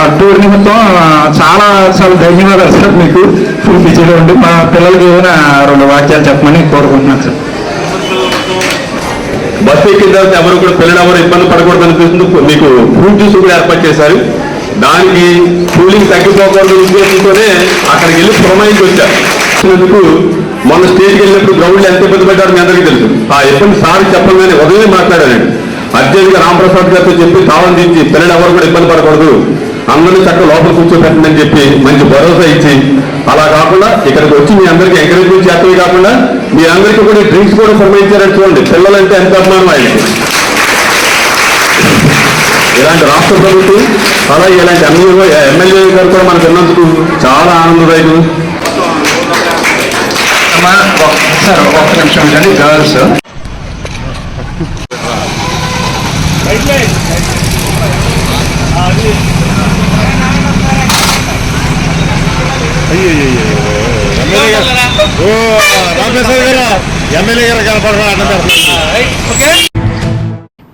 ఆ టూర్ నిమిత్తం. చాలా చాలా ధన్యవాదాలు సార్. మీకు ఫుల్ బిజీలో ఉండి మా పిల్లలకి ఏమైనా 2 వాక్యాలు చెప్పమని కోరుకుంటున్నాను సార్. బస్సు ఎక్కిన తర్వాత ఎవరు కూడా పిల్లలు ఎవరు ఇబ్బంది పడకూడదు అనిపిస్తుంది. మీకు ఫ్రూట్ జ్యూస్ కూడా ఏర్పాటు చేశారు. దానికి కూలింగ్ తగ్గిపోకూడదు ఉద్దేశంతోనే అక్కడికి వెళ్ళి పురమాయించి వచ్చారు. మొన్న స్టేజ్కి వెళ్ళినప్పుడు గ్రౌండ్లో ఎంత ఇబ్బంది పడ్డారో మీ అందరికీ తెలుసు. ఆ ఇబ్బంది సార్ చెప్పగానే ఉదయం మాట్లాడానండి. అర్జెంట్గా రామప్రసాద్ గారితో చెప్పి తాళం తీసి పిల్లలు ఎవరు కూడా ఇబ్బంది పడకూడదు, అందరినీ చక్కగా లోపల కూర్చోబెట్టండి అని చెప్పి మంచి భరోసా ఇచ్చి, అలా కాకుండా ఇక్కడికి వచ్చి మీ అందరికీ ఎంకరేజ్మెంట్ చేస్తమే కాకుండా మీ అందరికీ కూడా డ్రింక్స్ కూడా పురమాయించారని చూడండి. పిల్లలంటే ఎంత అభిమానం ఆయనకి. ఇలాంటి రాష్ట్ర ప్రభుత్వం అలాగే ఇలాంటి ఎమ్మెల్యే గారు కూడా మనకు ఉన్నందుకు చాలా ఆనందదాయకం. సార్ ఒక్క నిమిషం అండి. గర్ల్స్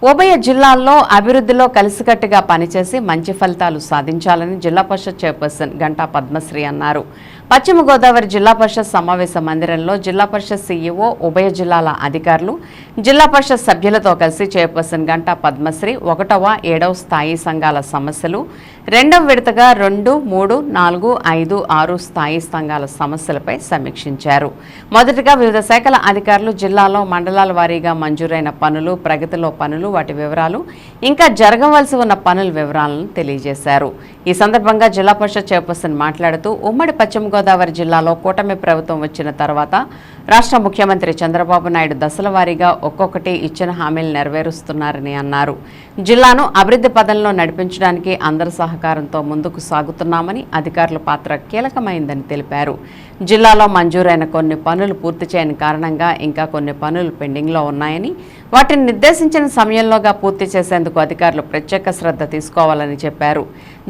ఉభయ జిల్లాల్లో అభివృద్ధిలో కలిసికట్టుగా పనిచేసి మంచి ఫలితాలు సాధించాలని జిల్లా పరిషత్ చైర్పర్సన్ గంటా పద్మశ్రీ అన్నారు. పశ్చిమ గోదావరి జిల్లా పరిషత్ సమావేశ మందిరంలో జిల్లా పరిషత్ సీఈఓ, ఉభయ జిల్లాల అధికారులు, జిల్లా పరిషత్ సభ్యులతో కలిసి చైర్పర్సన్ గంటా పద్మశ్రీ 1వ, 7వ స్థాయి సంఘాల సమస్యలు, 2వ విడతగా 2, 3, 4, 5, 6 స్థాయి సంఘాల సమస్యలపై సమీక్షించారు. మొదటగా వివిధ శాఖల అధికారులు జిల్లాలో మండలాల వారీగా మంజూరైన పనులు, ప్రగతిలో పనులు, వాటి వివరాలు, ఇంకా జరగవలసి ఉన్న పనుల వివరాలను తెలియజేశారు. ఈ సందర్భంగా జిల్లా పరిషత్ చైర్పర్సన్ మాట్లాడుతూ ఉమ్మడి పశ్చిమ గోదావరి జిల్లాలో కూటమి ప్రభుత్వం వచ్చిన తర్వాత రాష్ట్ర ముఖ్యమంత్రి చంద్రబాబు నాయుడు దశల వారీగా ఒక్కొక్కటి ఇచ్చిన హామీలు నెరవేరుస్తున్నారని అన్నారు. జిల్లాను అభివృద్ధి పదంలో నడిపించడానికి అందరి సహకారంతో ముందుకు సాగుతున్నామని, అధికారుల పాత్ర కీలకమైందని తెలిపారు. జిల్లాలో మంజూరైన కొన్ని పనులు పూర్తి చేయని కారణంగా ఇంకా కొన్ని పనులు పెండింగ్లో ఉన్నాయని, వాటిని నిర్దేశించిన సమయంలోగా పూర్తి చేసేందుకు అధికారులు ప్రత్యేక శ్రద్ధ తీసుకోవాలని చెప్పారు.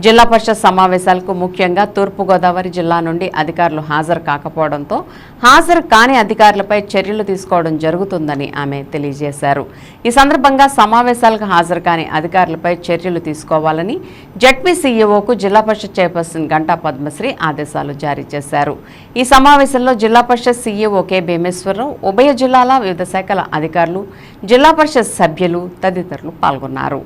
జిల్లా పరిషత్ సమావేశాలకు ముఖ్యంగా తూర్పుగోదావరి జిల్లా నుండి అధికారులు హాజరు కాకపోవడంతో హాజరు కాని అధికారులపై చర్యలు తీసుకోవడం జరుగుతుందని ఆమె తెలియజేశారు. ఈ సందర్భంగా సమావేశాలకు హాజరు కాని అధికారులపై చర్యలు తీసుకోవాలని జడ్పీ సీఈఓకు జిల్లా పరిషత్ చైర్పర్సన్ గంటా పద్మశ్రీ ఆదేశాలు జారీ చేశారు. ఈ సమావేశంలో జిల్లా పరిషత్ సీఈఓ కె భీమేశ్వరరావు, ఉభయ జిల్లాల వివిధ శాఖల అధికారులు, జిల్లా పరిషత్ సభ్యులు తదితరులు పాల్గొన్నారు.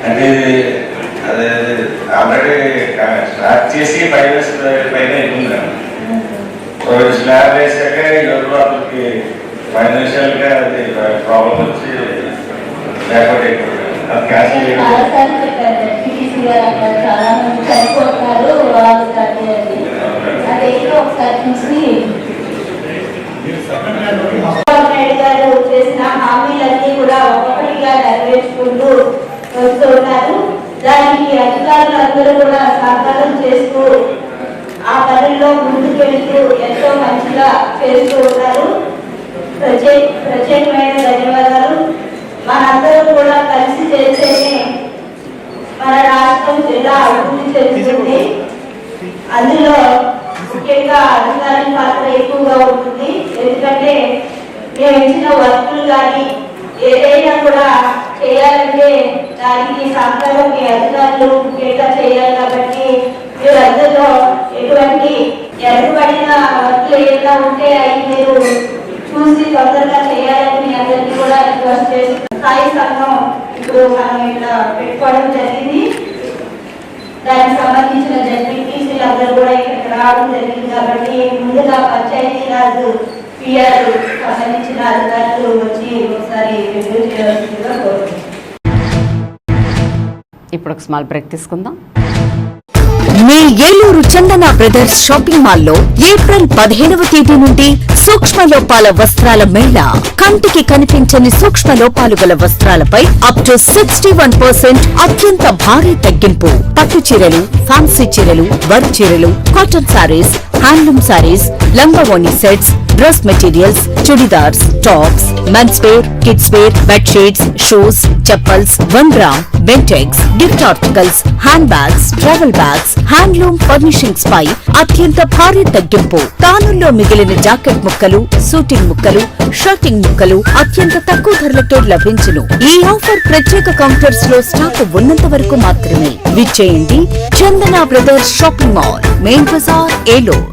అంటే అదే ఆల్రెడీ స్టార్ట్ చేసి 5 years పైన అవుతుంది. స్లాబ్ వేసాక వాళ్ళకి ఫైనాన్షియల్ గా అది ప్రాబ్లం వచ్చి బ్యాక్వర్డ్ అయిపోతుంది. అది క్యాన్సిల్ గారు చేసిన హామీలన్నీ కూడా ఒక్కొక్కటిగా నెరవేర్చుకుంటూ వస్తున్నారు. దానికి అధికారులందరూ కూడా సహకారం చేస్తూ ఆ పనుల్లో ముందుకెళ్తూ ఎంతో మంచిగా చేస్తూ ఉన్నారు. ప్రత్యేకమైన ధన్యవాదాలు. మనందరం కూడా కలిసి చేస్తేనే మన రాష్ట్రం జిల్లా అభివృద్ధి చెందుతుంది. అందులో ముఖ్యంగా అధికారుల పాత్ర ఎక్కువగా ఉంటుంది. ఎందుకంటే మేము ఇచ్చిన వర్కులు కానీ ఏదైనా కూడా చేయాలంటే దానికి సహకారం మీ అధికారులు ముఖ్యంగా చేయాలి. కాబట్టి మీరందరిలో ఎటువంటి ఎదురుపడిన వర్కులు ఏదైనా ఉంటే అవి మీరు చూసి తొందరగా చేయాలని మీ అందరినీ కూడా రిక్వెస్ట్ చేసి స్థాయి సంఘం ఇప్పుడు మనం ఇట్లా పెట్టుకోవడం జరిగింది. దానికి సంబంధించిన జడ్పీటీసీలు అందరూ కూడా ఇక్కడికి రావడం జరిగింది. కాబట్టి ముందుగా పంచాయతీరాజ్ పిఆర్ సంబంధించిన అధికారులు వచ్చి ఒకసారి రివ్యూ చేయాల్సిందిగా కోరుతున్నాను. ఇప్పుడు ఒక స్మాల్ బ్రేక్ తీసుకుందాం. మీ ఏలూరు చందన బ్రదర్స్ షాపింగ్ మాల్లో ఏప్రిల్ 15వ తేదీ నుండి సూక్ష్మ లోపాల వస్త్రాల మేళా. కంటికి కనిపించని సూక్ష్మ లోపాలు గల వస్త్రాలపై అప్ టు 61% అత్యంత భారీ తగ్గింపు. పట్టు చీరలు, ఫ్యాన్సీ చీరలు, వర్క్ చీరలు, కాటన్ సారీస్, హ్యాండ్లూమ్ సారీస్, లంగావోణి sets, dress materials, churidars, tops, mens wear, kids wear, bedsheets, shoes, chappals, 1 gram, Bentex, gift articles, hand bags, travel bags, handloom furnishings పై అత్యంత భారీ తగ్గింపు. తానుల్లో మిగిలిన జాకెట్ ముక్కలు, సూటింగ్ ముక్కలు, షర్టింగ్ ముక్కలు అత్యంత తక్కువ ధరలకే లభించును. ఈ ఆఫర్ ప్రత్యేక కౌంటర్స్ లో స్టాక్ ఉన్నంత వరకు మాత్రమే. విచ్చేయండి Chandana brothers shopping mall, main Bazar, Eluru.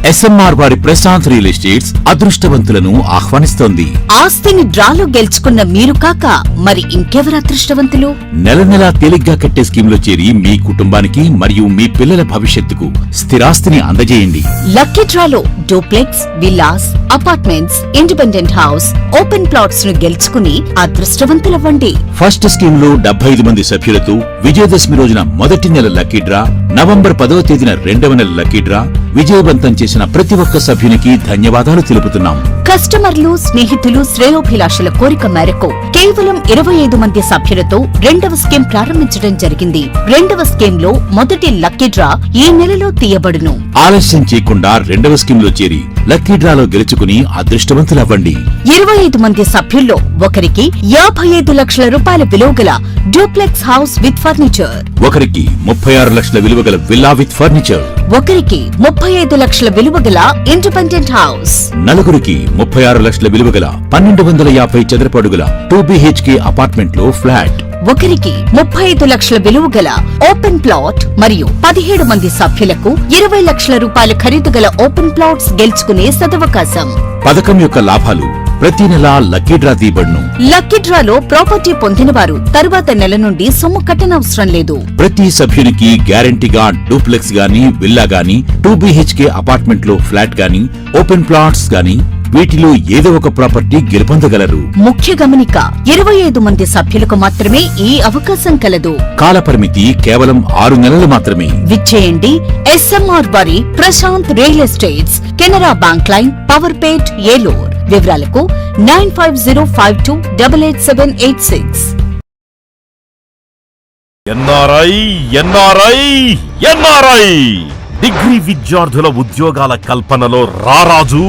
SMR వారి ప్రశాంత్ రియల్ ఎస్టేట్స్ అదృష్టవంతులను ఆహ్వానిస్తోంది. ఆస్తిని డ్రాలో గెలుచుకున్న మీరు కాక మరి ఇంకెవరు అదృష్టవంతులు? నెల నెలా తేలిగ్గా కట్టే స్కీమ్లో చేరి మీ కుటుంబానికి మరియు మీ పిల్లల భవిష్యత్తుకు స్థిరాస్తిని అందజేయండి. లక్కీ డ్రాలో duplex, villas, apartments, independent house, open plots ను గెలుచుకుని అదృష్టవంతులవ్వండి. ఫస్ట్ స్కీమ్ లో 75 మంది సభ్యులతో విజయదశమి రోజున మొదటి నెల లక్కీ డ్రా, నవంబర్ 10వ తేదీన 2వ నెల లక్కీ డ్రా, విజయవంతం చేసిన ప్రతి ఒక్క సభ్యునికి ధన్యవాదాలు తెలుపుతున్నాం. కస్టమర్లు, స్నేహితులు, శ్రేయోభిలాషుల కోరిక మేరకు కేవలం 25 మంది సభ్యులతో రెండవ స్కీమ్ ప్రారంభించడం జరిగింది. రెండవ స్కీమ్ లో మొదటి లక్కీ డ్రా ఈ నెలలో తీయబడును. ఆలస్యం చేయకుండా రెండవ స్కీమ్ లో చేరి లక్కీ డ్రాలో గెలుచుకుని అదృష్టవంతులవ్వండి. 25 మంది సభ్యుల్లో ఒకరికి 55 లక్షల రూపాయల విలువగల డూప్లెక్స్ హౌస్ విత్ ఫర్నిచర్, ఒకరికి 36 లక్షల విలువగల విల్లా విత్ ఫర్నిచర్, ఒకరికి 35 లక్షల విలువగల ఇండిపెండెంట్ హౌస్, నలుగురికి 36 లక్షల విలువగల 1250 చదరపు అడుగుల 2BHK అపార్ట్మెంట్ లో ఫ్లాట్, ఒకరికి 35 లక్షల విలువగల ఓపెన్ ప్లాట్ మరియు 17 మంది సభ్యులకు 20 లక్షల రూపాయల ఖరీదు గల ఓపెన్ ప్లాట్స్ గెలుచుకునే సదవకాశం. పథకం యొక్క లాభాలు ప్రతి నెల లక్కీ డ్రా తీయబడును. లక్కీ డ్రాలో ప్రాపర్టీ పొందిన వారు తరువాత నెల నుండి సొమ్ము కట్టనవసరం లేదు. ప్రతి సభ్యునికి గ్యారంటీగా డూప్లెక్స్ గాని, విల్లా గాని, 2BHK అపార్ట్మెంట్ లో ఫ్లాట్ గాని, ఓపెన్ ప్లాట్స్ గాని వీటిలో ఏదో ఒక ప్రాపర్టీ గెలుపొందగలరు. ముఖ్య గమనిక, 25 మంది సభ్యులకు మాత్రమే ఈ అవకాశం కలదు. కాలపరిమితి కేవలం 6 నెలలు మాత్రమే. విచ్చేయండి SMR వారి Prashant real estates, Canara bank line, Powerpet, Eluru. వివరాలకు 9505288786. ఎన్ఆర్ఐ డిగ్రీ విద్యార్థుల ఉద్యోగాల కల్పనలో రారాజు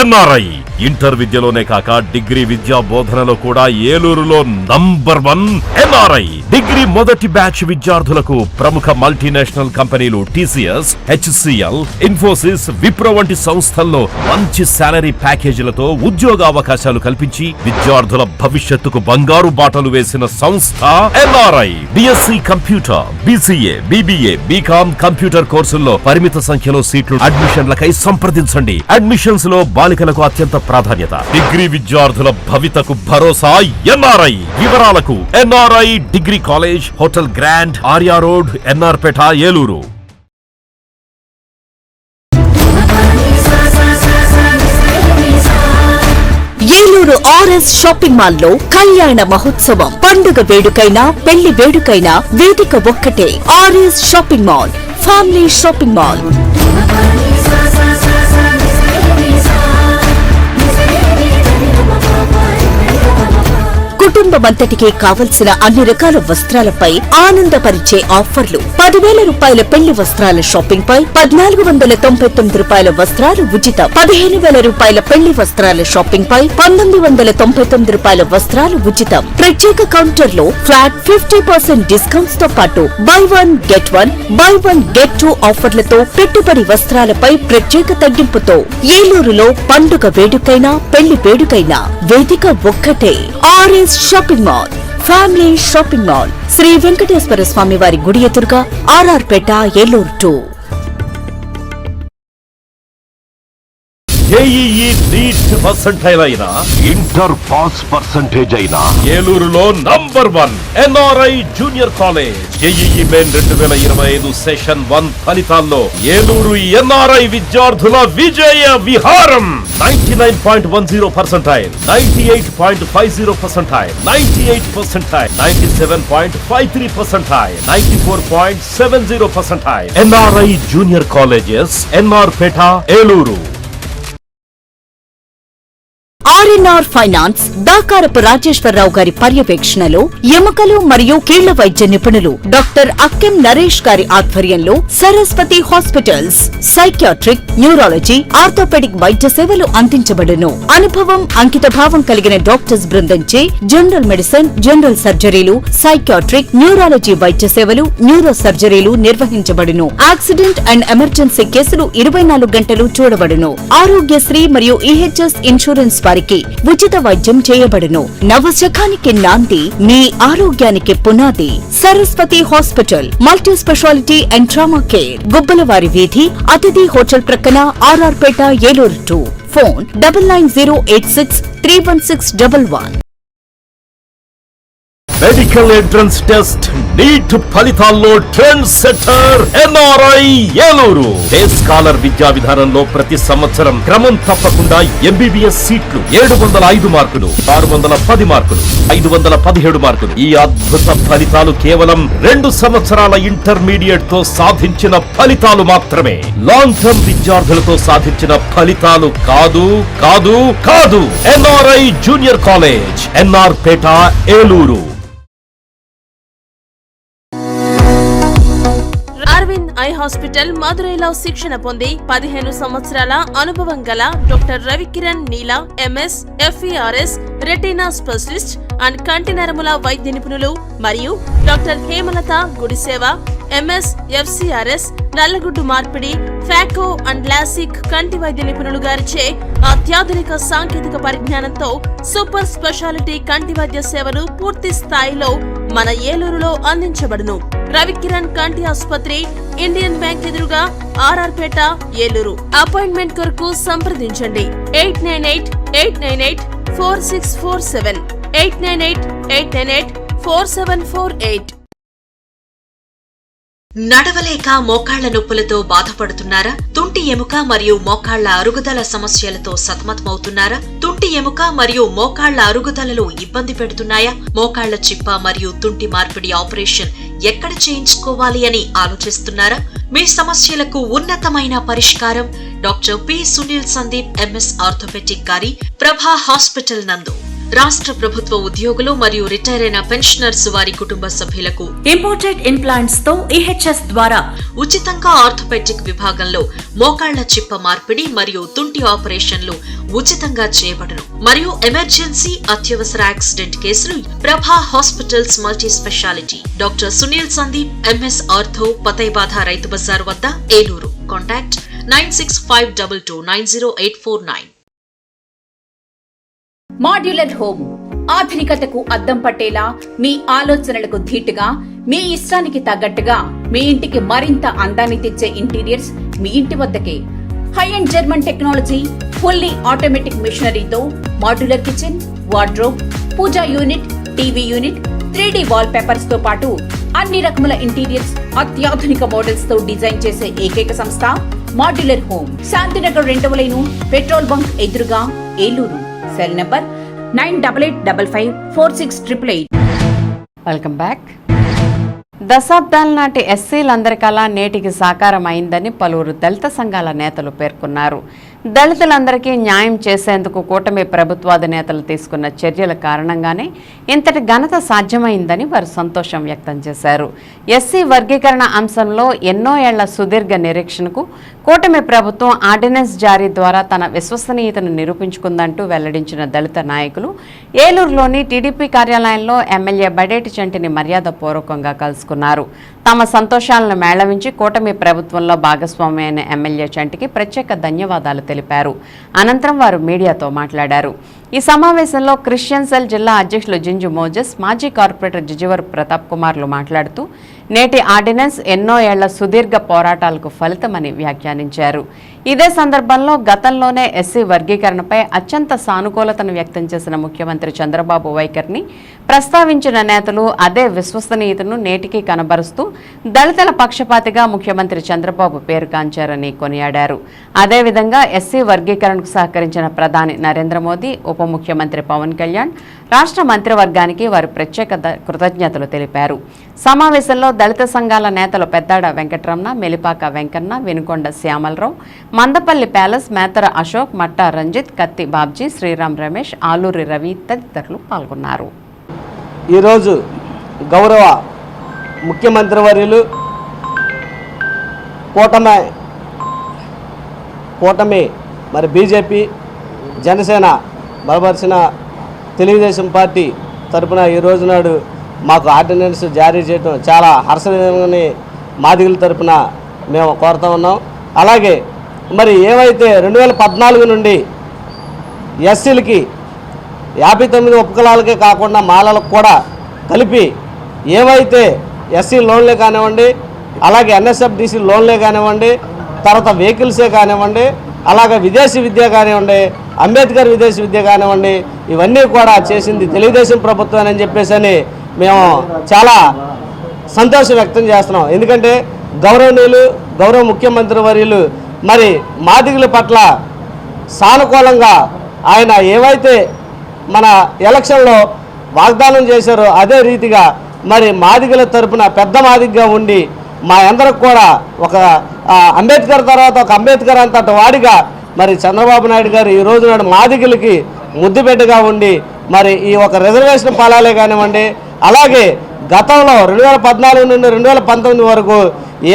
ఎన్ఆర్ఐ. ఇంటర్ విద్యలోనే కాక డిగ్రీ విద్యా బోధనలో కూడా ఏలూరులో నంబర్ 1 ఎన్ఆర్ఐ. డిగ్రీ మొదటి బ్యాచ్ విద్యార్థులకు ప్రముఖ మల్టీనేషనల్ కంపెనీలు TCS, HCL, ఇన్ఫోసిస్, విప్రో వంటి సంస్థల్లో మంచి శాలరీ ప్యాకేజీలతో ఉద్యోగ అవకాశాలు కల్పించి విద్యార్థుల భవిష్యత్తుకు బంగారు బాటలు వేసిన సంస్థ NRI. BSc computer, BCA, BBA, BCom computer కోర్సుల్లో పరిమిత సంఖ్యలో సీట్లు. అడ్మిషన్లకై సంప్రదించండి. అడ్మిషన్స్ లో బాలికలకు అత్యంత ప్రాధాన్యత. డిగ్రీ విద్యార్థుల భవితకు భరోసా ఎన్ఆర్ఐ. వివరాలకు NRI degree college, hotel grand, Arya road, NR Peta, Eluru. Eluru RS shopping mall లో కళ్యాణ మహోత్సవం. పండుగ వేడుకైనా, పెళ్లి వేడుకైనా వేదిక ఒక్కటే. RS shopping mall, family shopping mall. కుటుంబమంతటికి కావలసిన అన్ని రకాల వస్త్రాలపై ఆనందపరిచే ఆఫర్లు. 10,000 రూపాయల పెళ్లి వస్త్రాల షాపింగ్ పై 1,499 రూపాయల వస్త్రాలు ఉచితం. 15,000 రూపాయల పెళ్లి వస్త్రాల షాపింగ్ పై 1,999 రూపాయల వస్త్రాలు ఉచితం. ప్రత్యేక కౌంటర్ లో ఫ్లాట్ 50% డిస్కౌంట్స్ తో పాటు బై 1 గెట్ 2 ఆఫర్లతో పెట్టుబడి వస్త్రాలపై ప్రత్యేక తగ్గింపుతో. ఏలూరులో పండుగ వేడుకైనా, పెళ్లి వేడుకైనా వేదిక ఒక్కటే. RS shopping mall, family shopping mall, Sri Venkateswara Swamy వారి గుడి ఎదురుగా, RR Peta, Eluru 2. JEE NEET percentile అయినా, ఇంటర్ పాస్ పర్సెంటేజ్ అయినా ఏలూరులో number 1 NRI junior college. JEE main 2025 session 1 ఫలితాల్లో ఏలూరు ఎన్ఆర్ఐ విద్యార్థుల విజయ విహారం. 99.10%, 98.50%, 98%, 97.53%, 94.70%. NRI junior colleges, NR Peta, Eluru. RNR finance, Dakarapu Rajeswara Rao గారి పర్యవేక్షణలో ఎముకలు మరియు కీళ్ల వైద్య నిపుణులు డాక్టర్ అక్కెం నరేష్ గారి ఆధ్వర్యంలో Saraswati hospitals psychiatric, neurology, orthopedic వైద్య సేవలు అందించబడును. అనుభవం, అంకిత భావం కలిగిన డాక్టర్స్ బృందంచే జనరల్ మెడిసిన్, జనరల్ సర్జరీలు, సైకియాట్రిక్, న్యూరాలజీ వైద్య సేవలు, న్యూరో సర్జరీలు నిర్వహించబడును. యాక్సిడెంట్ అండ్ ఎమర్జెన్సీ కేసులు 24 గంటలు చూడబడును. ఆరోగ్యశ్రీ మరియు EHS ఇన్సూరెన్స్ వారికి ఉచిత వైద్యం చేయబడును. నవశకానికి నాంది, మీ ఆరోగ్యానికి పునాది. Saraswati hospital, multi speciality and trauma care, Gubbalavari వీధి, అతిథి హోటల్ ప్రక్కన, RR Peta, Eluru 2. Phone 9908631611. Medical entrance test NEET ఫలితాల్లో trend setter NRI Eluru. Day scholar విద్యా విధానంలో ప్రతి సంవత్సరం క్రమం తప్పకుండా ఎంబీబీఎస్ సీట్లు 705 మార్కులు, 610 మార్కులు, 517 మార్కులు. ఈ అద్భుత ఫలితాలు కేవలం 2 సంవత్సరాల ఇంటర్మీడియట్ తో సాధించిన ఫలితాలు మాత్రమే. లాంగ్ టర్మ్ విద్యార్థులతో సాధించిన ఫలితాలు కాదు కాదు కాదు. NRI junior college, NR Peta, Eluru. Aravind eye hospital మదురైలో శిక్షణ పొంది 15 సంవత్సరాల అనుభవం గల doctor Ravikiran Neela MS FERS retina specialist and కంటి నరముల వైద్య నిపుణులు మరియు doctor Hemalatha Gudiseva MS FCRS నల్లగుడ్డు మార్పిడి ఫ్యాకో అండ్ లాసిక్ కంటి వైద్య నిపుణులు గారిచే అత్యాధునిక సాంకేతిక పరిజ్ఞానంతో సూపర్ స్పెషాలిటీ కంటి వైద్య సేవలు పూర్తి స్థాయిలో మన ఏలూరులో అందించబడును. రవికిరణ్ కంటి ఆసుపత్రి, ఇండియన్ బ్యాంక్ ఎదురుగా, ఆర్ఆర్ పేట, ఏలూరు. అపాయింట్మెంట్ కొరకు సంప్రదించండి 898-898-4647 898-898-4748. నడవలేక మోకాళ్ల నొప్పులతో బాధపడుతున్నారా? తుంటి ఎముక మరియు మోకాళ్ల అరుగుదల సమస్యలతో సతమతమవుతున్నారా? తుంటి ఎముక మరియు మోకాళ్ల అరుగుదలలో ఇబ్బంది పెడుతున్నాయా? మోకాళ్ల చిప్ప మరియు తుంటి మార్పిడి ఆపరేషన్ ఎక్కడ చేయించుకోవాలి అని ఆలోచిస్తున్నారా? మీ సమస్యలకు ఉన్నతమైన పరిష్కారం doctor P Sunil Sandeep MS orthopedic గారి ప్రభా హాస్పిటల్ నందు. రాష్ట్ర ప్రభుత్వ ఉద్యోగులు మరియు రిటైర్ అయిన పెన్షనర్స్ వారి కుటుంబ సభ్యులకు ఇంపోర్టెడ్ ఇంప్లాంట్స్ తో ఈహెచ్ఎస్ ద్వారా ఉచితంగా ఆర్థోపెడిక్ విభాగంలో మోకాళ్ల చిప్ప మార్పిడి మరియు తుంటి ఆపరేషన్లు ఉచితంగా చేయబడును. మరియు ఎమర్జెన్సీ అత్యవసర యాక్సిడెంట్ కేసులు Prabha hospitals multi speciality doctor Sunil Sandeep MS ortho, పతైబాధ రైతు బజార్ వద్ద, ఏలూరు. కాంటాక్ట్ 9652290849. మాడ్యులర్ హోమ్ ఆధునికతకు అద్దం పట్టేలా, మీ ఆలోచనలకు ధీటుగా, మీ ఇష్టానికి తగ్గట్టుగా మీ ఇంటికి మరింత అందాన్ని తెచ్చే ఇంటీరియర్స్ మీ ఇంటి వద్దకే. High end German technology, fully automatic మిషనరీతో modular kitchen, wardrobe, pooja unit, TV unit, 3D wall papers తో పాటు అన్ని రకముల ఇంటీరియర్స్ అత్యాధునిక మోడల్స్ తో డిజైన్ చేసే ఏకైక సంస్థ మాడ్యులర్ హోమ్. శాంతినగర్ 2వ లైను, పెట్రోల్ బంక్ ఎదురుగా, Eluru. Cell number 9855546888. Welcome back. దశాబ్దాల నాటి ఎస్సీలందరి కళ నేటికి సాకారం అయిందని పలువురు దళిత సంఘాల నేతలు పేర్కొన్నారు. దళితులందరికీ న్యాయం చేసేందుకు కూటమి ప్రభుత్వాధినేతలు తీసుకున్న చర్యల కారణంగానే ఇంతటి ఘనత సాధ్యమైందని వారు సంతోషం వ్యక్తం చేశారు. ఎస్సీ వర్గీకరణ అంశంలో ఎన్నో ఏళ్ల సుదీర్ఘ నిరీక్షణకు కూటమి ప్రభుత్వం ఆర్డినెన్స్ జారీ ద్వారా తన విశ్వసనీయతను నిరూపించుకుందంటూ వెల్లడించిన దళిత నాయకులు ఏలూరులోని టీడీపీ కార్యాలయంలో ఎమ్మెల్యే బడేటి చంటిని మర్యాదపూర్వకంగా కలుసుకున్నారు. తమ సంతోషాలను మేళవించి కూటమి ప్రభుత్వంలో భాగస్వామి అయిన ఎమ్మెల్యే చంటికి ప్రత్యేక ధన్యవాదాలు తెలిపారు. అనంతరం వారు మీడియాతో మాట్లాడారు. ఈ సమావేశంలో క్రిస్టియన్ సెల్ జిల్లా అధ్యక్షులు జింజు మోజెస్, మాజీ కార్పొరేటర్ జిజివర్ ప్రతాప్ కుమార్లు మాట్లాడుతూ నేటి ఆర్డినెన్స్ ఎన్నో ఏళ్ల సుదీర్ఘ పోరాటాలకు ఫలితమని వ్యాఖ్యానించారు. ఇదే సందర్భంలో గతంలోనే ఎస్సీ వర్గీకరణపై అత్యంత సానుకూలతను వ్యక్తం చేసిన ముఖ్యమంత్రి చంద్రబాబు వైఖరిని ప్రస్తావించిన నేతలు అదే విశ్వసనీయతను నేటికి కనబరుస్తూ దళితుల పక్షపాతిగా ముఖ్యమంత్రి చంద్రబాబు పేరుగాంచారని కొనియాడారు. అదేవిధంగా ఎస్సీ వర్గీకరణకు సహకరించిన ప్రధాని నరేంద్ర మోదీ, ఉప ముఖ్యమంత్రి పవన్ కళ్యాణ్, రాష్ట్ర మంత్రివర్గానికి వారు ప్రత్యేక కృతజ్ఞతలు తెలిపారు. సమావేశంలో దళిత సంఘాల నేతలు పెద్దాడ వెంకటరమణ, మెలిపాక వెంకన్న, వినుకొండ శ్యామలరావు, మందపల్లి ప్యాలెస్, మేతర అశోక్, మట్టా రంజిత్, కత్తి బాబ్జీ, శ్రీరామ్ రమేష్, ఆలూరి రవి తదితరులు పాల్గొన్నారు. ఈరోజు గౌరవ ముఖ్యమంత్రి వర్యులు కూటమి మరి బీజేపీ, జనసేన బలపరిచిన తెలుగుదేశం పార్టీ తరఫున ఈ రోజు నాడు మాకు ఆర్డినెన్స్ జారీ చేయడం చాలా హర్షణీయమని మాదిగల తరఫున మేము కోరుతా ఉన్నాం. అలాగే మరి ఏవైతే 2014 నుండి ఎస్సీలకి 59 ఉపకులాలకే కాకుండా మాలలకు కూడా కలిపి ఏవైతే ఎస్సీ లోన్లే కానివ్వండి, అలాగే ఎన్ఎస్ఎఫ్డిసి లోన్లే కానివ్వండి, తర్వాత వెహికల్సే కానివ్వండి, అలాగే విదేశీ విద్య కానివ్వండి, అంబేద్కర్ విదేశీ విద్య కానివ్వండి, ఇవన్నీ కూడా చేసింది తెలుగుదేశం ప్రభుత్వం అని చెప్పేసి మేము చాలా సంతోషం వ్యక్తం చేస్తున్నాం. ఎందుకంటే గౌరవ ముఖ్యమంత్రి వర్యులు మరి మాదిగల పట్ల సానుకూలంగా ఆయన ఏవైతే మన ఎలక్షన్లో వాగ్దానం చేశారో అదే రీతిగా మరి మాదిగల తరపున పెద్ద మాదిగగా ఉండి మా అందరికి కూడా ఒక అంబేద్కర్ తర్వాత ఒక అంబేద్కర్ అంతటి వాడిగా మరి చంద్రబాబు నాయుడు గారు ఈ రోజు నాడు మాదిగలకి ముద్దుబిడ్డగా ఉండి మరి ఈ ఒక రిజర్వేషన్ ఫలాలే కానివ్వండి, అలాగే గతంలో 2014 నుండి 2019 వరకు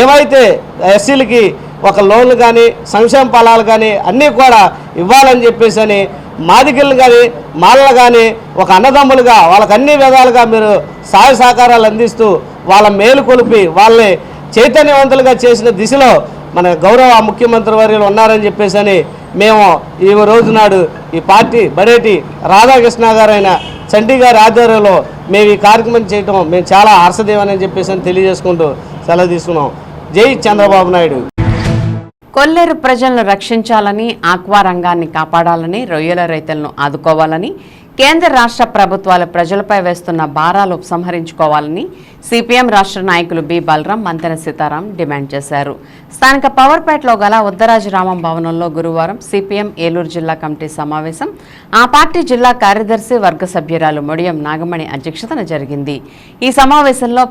ఏవైతే ఎస్సీలకి ఒక లోన్లు కానీ సంక్షేమ ఫలాలు కానీ అన్నీ కూడా ఇవ్వాలని చెప్పేసి అని మాదిగలు కానీ మాలలు కానీ ఒక అన్నదమ్ములుగా వాళ్ళకి అన్ని విధాలుగా మీరు సహాయ సహకారాలు అందిస్తూ వాళ్ళ మేలు కొలిపి వాళ్ళని చైతన్యవంతులుగా చేసిన దిశలో మన గౌరవ ముఖ్యమంత్రి వర్యులు ఉన్నారని చెప్పేసి అని మేము ఈ రోజు నాడు ఈ పార్టీ బడేటి రాధాకృష్ణ గారైన చంటి గారి ఆధ్వర్యంలో మేము ఈ కార్యక్రమం చేయటం మేము చాలా హర్షదేవని చెప్పేసి అని తెలియజేసుకుంటూ సెలవు తీసుకున్నాం. జై చంద్రబాబు నాయుడు. కొల్లేరు ప్రజలను రక్షించాలని, ఆక్వా రంగాన్ని కాపాడాలని, రొయ్యల రైతులను ఆదుకోవాలని, కేంద్ర రాష్ట్ర ప్రభుత్వాలు ప్రజలపై వేస్తున్న భారాలు ఉపసంహరించుకోవాలని సిపిఎం రాష్ట్ర నాయకులు బి బలరాం, మంతెన సీతారాం డిమాండ్ చేశారు. స్థానిక పవర్పేటలో గల ఉద్దరాజరామం భవనంలో గురువారం సిపిఎం ఏలూరు జిల్లా కమిటీ సమావేశం ఆ పార్టీ జిల్లా కార్యదర్శి వర్గ సభ్యురాలు మొడియం నాగమణి అధ్యక్షతన జరిగింది. ఈ సమావేశంలో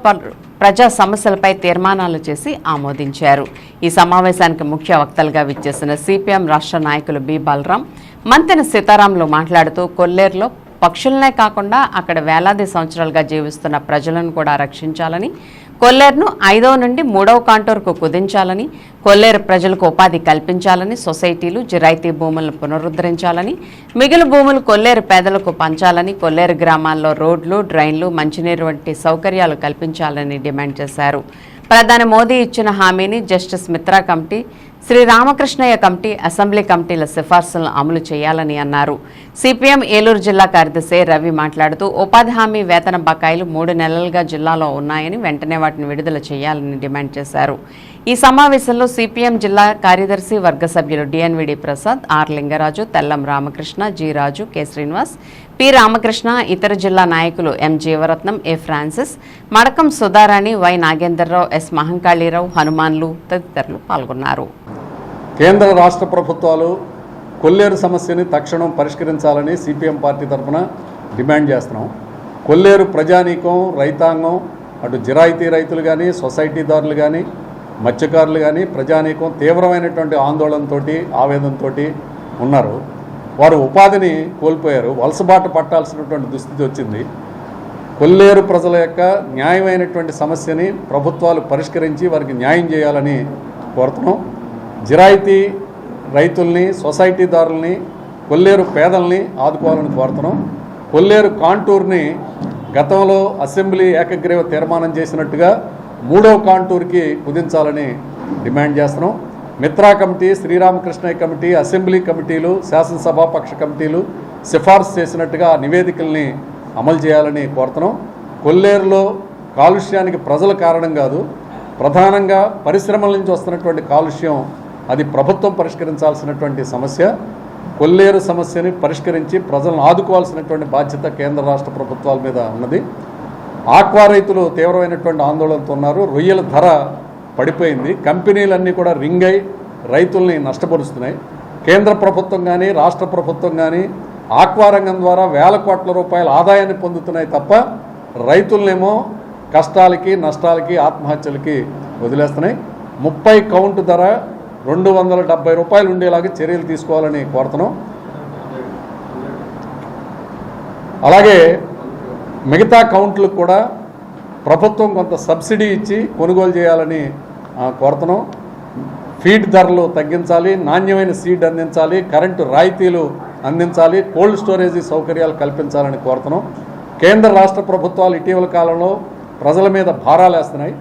ప్రజా సమస్యలపై తీర్మానాలు చేసి ఆమోదించారు. ఈ సమావేశానికి ముఖ్య వక్తలుగా విచ్చేసిన సిపిఎం రాష్ట్ర నాయకులు బి బలరాం, మంతెన సీతారాంలు మాట్లాడుతూ కొల్లేరులో పక్షులనే కాకుండా అక్కడ వేలాది సంవత్సరాలుగా జీవిస్తున్న ప్రజలను కూడా రక్షించాలని, కొల్లేరును 5వ నుండి 3వ కాంటూరుకు కుదించాలని, కొల్లేరు ప్రజలకు ఉపాధి కల్పించాలని, సొసైటీలు జిరాయితీ భూములను పునరుద్ధరించాలని, మిగిలిన భూములు కొల్లేరు పేదలకు పంచాలని, కొల్లేరు గ్రామాల్లో రోడ్లు, డ్రైన్లు, మంచినీరు వంటి సౌకర్యాలు కల్పించాలని డిమాండ్ చేశారు. ప్రధాని మోదీ ఇచ్చిన హామీని justice Mitra committee, Shri Ramakrishnaiah committee, assembly కమిటీల సిఫార్సులను అమలు చేయాలని అన్నారు. సిపిఎం ఏలూరు జిల్లా కార్యదర్శి రవి మాట్లాడుతూ ఉపాధి హామీ వేతన బకాయిలు 3 నెలలుగా జిల్లాలో ఉన్నాయని వెంటనే వాటిని విడుదల చేయాలని డిమాండ్ చేశారు. ఈ సమావేశంలో సిపిఎం జిల్లా కార్యదర్శి వర్గ సభ్యులు DNVD Prasad, R Lingaraju, Tellam Ramakrishna, G Raju, K Srinivas, P Ramakrishna, ఇతర జిల్లా నాయకులు M Jeevaratnam, A Francis, Madakam Sudharani, Y Nagendrarao, S Mahankalirao, Hanumanlu తదితరులు పాల్గొన్నారు. కేంద్ర రాష్ట్ర ప్రభుత్వాలు కొల్లేరు సమస్యని తక్షణం పరిష్కరించాలని సిపిఎం పార్టీ తరఫున డిమాండ్ చేస్తున్నాం. కొల్లేరు ప్రజానీకం, రైతాంగం, అటు జిరాయితీ రైతులు కానీ, సొసైటీదారులు కానీ, మత్స్యకారులు కానీ, ప్రజానీకం తీవ్రమైనటువంటి ఆందోళనతో, ఆవేదనతో ఉన్నారు. వారు ఉపాధిని కోల్పోయారు, వలసబాట పట్టాల్సినటువంటి దుస్థితి వచ్చింది. కొల్లేరు ప్రజల యొక్క న్యాయమైనటువంటి సమస్యని ప్రభుత్వాలు పరిష్కరించి వారికి న్యాయం చేయాలని కోరుతున్నాం. జిరాయితీ రైతుల్ని, సొసైటీదారుల్ని, కొల్లేరు పేదల్ని ఆదుకోవాలని కోరుతున్నాం. కొల్లేరు కాంటూర్ని గతంలో అసెంబ్లీ ఏకగ్రీవ తీర్మానం చేసినట్టుగా 3వ కాంటూర్కి కుదించాలని డిమాండ్ చేస్తున్నాం. మిత్రా కమిటీ, శ్రీరామకృష్ణయ్య కమిటీ, అసెంబ్లీ కమిటీలు, శాసనసభాపక్ష కమిటీలు సిఫార్సు చేసినట్టుగా నివేదికల్ని అమలు చేయాలని కోరుతున్నాం. కొల్లేరులో కాలుష్యానికి ప్రజల కారణం కాదు, ప్రధానంగా పరిశ్రమల నుంచి వస్తున్నటువంటి కాలుష్యం, అది ప్రభుత్వం పరిష్కరించాల్సినటువంటి సమస్య. కొల్లేరు సమస్యని పరిష్కరించి ప్రజలను ఆదుకోవాల్సినటువంటి బాధ్యత కేంద్ర రాష్ట్ర ప్రభుత్వాల మీద ఉన్నది. ఆక్వా రైతులు తీవ్రమైనటువంటి ఆందోళనతో ఉన్నారు. రొయ్యల ధర పడిపోయింది. కంపెనీలన్నీ కూడా రింగ్ అయి రైతుల్ని నష్టపరుస్తున్నాయి. కేంద్ర ప్రభుత్వం కానీ, రాష్ట్ర ప్రభుత్వం కానీ ఆక్వా రంగం ద్వారా వేల కోట్ల రూపాయల ఆదాయాన్ని పొందుతున్నాయి తప్ప రైతులనేమో కష్టాలకి, నష్టాలకి, ఆత్మహత్యలకి వదిలేస్తున్నాయి. 30 కౌంట్ ధర 270 రూపాయలు ఉండేలాగా చర్యలు తీసుకోవాలని కోరుతున్నాం. అలాగే మిగతా కౌంట్లకు కూడా ప్రభుత్వం కొంత సబ్సిడీ ఇచ్చి కొనుగోలు చేయాలని కోరుతున్నాం. ఫీడ్ ధరలు తగ్గించాలి, నాణ్యమైన సీడ్ అందించాలి, కరెంటు రాయితీలు అందించాలి, కోల్డ్ స్టోరేజీ సౌకర్యాలు కల్పించాలని కోరుతున్నాం. కేంద్ర రాష్ట్ర ప్రభుత్వాలు ఇటీవల కాలంలో ప్రజల మీద భారాలు వేస్తున్నాయి.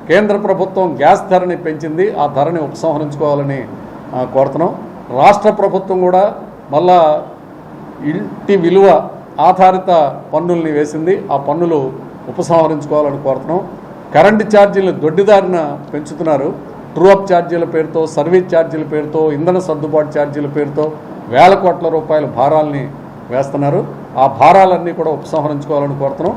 కేంద్ర ప్రభుత్వం గ్యాస్ ధరని పెంచింది, ఆ ధరని ఉపసంహరించుకోవాలని కోరుతున్నాం. రాష్ట్ర ప్రభుత్వం కూడా మళ్ళా ఇంటి విలువ ఆధారిత పన్నుల్ని వేసింది, ఆ పన్నులు ఉపసంహరించుకోవాలని కోరుతున్నాం. కరెంటు ఛార్జీలను దొడ్డిదారిన పెంచుతున్నారు. ట్రూ అప్ ఛార్జీల పేరుతో, సర్వీస్ ఛార్జీల పేరుతో, ఇంధన సర్దుబాటు ఛార్జీల పేరుతో వేల కోట్ల రూపాయల భారాల్ని వేస్తున్నారు. ఆ భారాలన్నీ కూడా ఉపసంహరించుకోవాలని కోరుతున్నాం.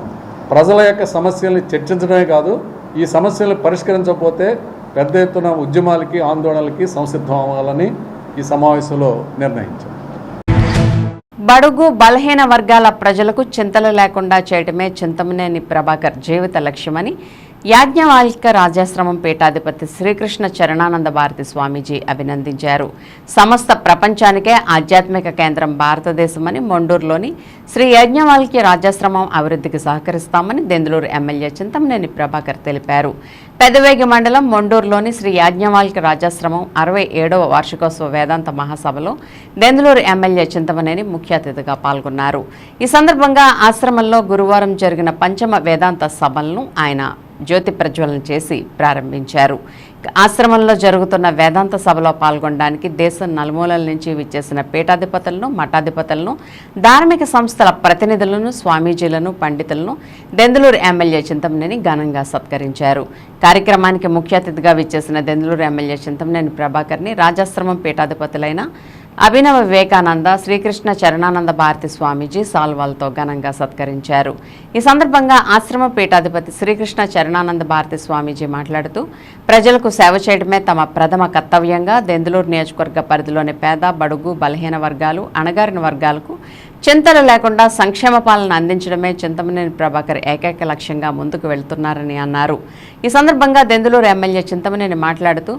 ప్రజల యొక్క సమస్యల్ని చర్చించడమే కాదు, ఈ సమస్యలను పరిష్కరించకపోతే పెద్ద ఎత్తున ఉద్యమాలకి ఆందోళనలకి సంసిద్ధం అవ్వాలని ఈ సమావేశంలో నిర్ణయించారు. బడుగు బలహీన వర్గాల ప్రజలకు చింతలు లేకుండా చేయడమే చింతమనేని ప్రభాకర్ జీవిత లక్ష్యమని యాజ్ఞవాల్క రాజాశ్రమం పీఠాధిపతి శ్రీకృష్ణ చరణానంద భారతి స్వామీజీ అభినందించారు. సమస్త ప్రపంచానికే ఆధ్యాత్మిక కేంద్రం భారతదేశమని మొండూరులోని శ్రీ యాజ్ఞవాల్కి రాజాశ్రమం అభివృద్ధికి సహకరిస్తామని దెందులూరు ఎమ్మెల్యే చింతమనేని ప్రభాకర్ తెలిపారు. పెదవేగి మండలం మొండూరులోని శ్రీ యాజ్ఞవాల్కి రాజాశ్రమం 67వ వార్షికోత్సవ వేదాంత మహాసభలో దెందులూరు ఎమ్మెల్యే చింతమనేని ముఖ్య అతిథిగా పాల్గొన్నారు. ఈ సందర్భంగా ఆశ్రమంలో గురువారం జరిగిన పంచమ వేదాంత సభలను ఆయన జ్యోతి ప్రజ్వలన చేసి ప్రారంభించారు. ఆశ్రమంలో జరుగుతున్న వేదాంత సభలో పాల్గొనడానికి దేశం నలుమూలల నుంచి విచ్చేసిన పీఠాధిపతులను, మఠాధిపతులను, ధార్మిక సంస్థల ప్రతినిధులను, స్వామీజీలను, పండితులను దెందులూరు ఎమ్మెల్యే చింతమనేని ఘనంగా సత్కరించారు. కార్యక్రమానికి ముఖ్య అతిథిగా విచ్చేసిన దెందులూరు ఎమ్మెల్యే చింతమనేని ప్రభాకర్ని రాజాశ్రమం పీఠాధిపతులైన అభినవ వివేకానంద, శ్రీకృష్ణ చరణానంద భారతి స్వామీజీ సాల్వాలతో ఘనంగా సత్కరించారు. ఈ సందర్భంగా ఆశ్రమ పీఠాధిపతి శ్రీకృష్ణ చరణానంద భారతి స్వామీజీ మాట్లాడుతూ ప్రజలకు సేవ చేయడమే తమ ప్రథమ కర్తవ్యంగా దెందులూరు నియోజకవర్గ పరిధిలోని పేద, బడుగు, బలహీన వర్గాలు, అణగారిన వర్గాలకు చింతలు లేకుండా సంక్షేమ పాలన అందించడమే చింతమనేని ప్రభాకర్ ఏకైక లక్ష్యంగా ముందుకు వెళ్తున్నారని అన్నారు. ఈ సందర్భంగా దెందులూరు ఎమ్మెల్యే చింతమనేని మాట్లాడుతూ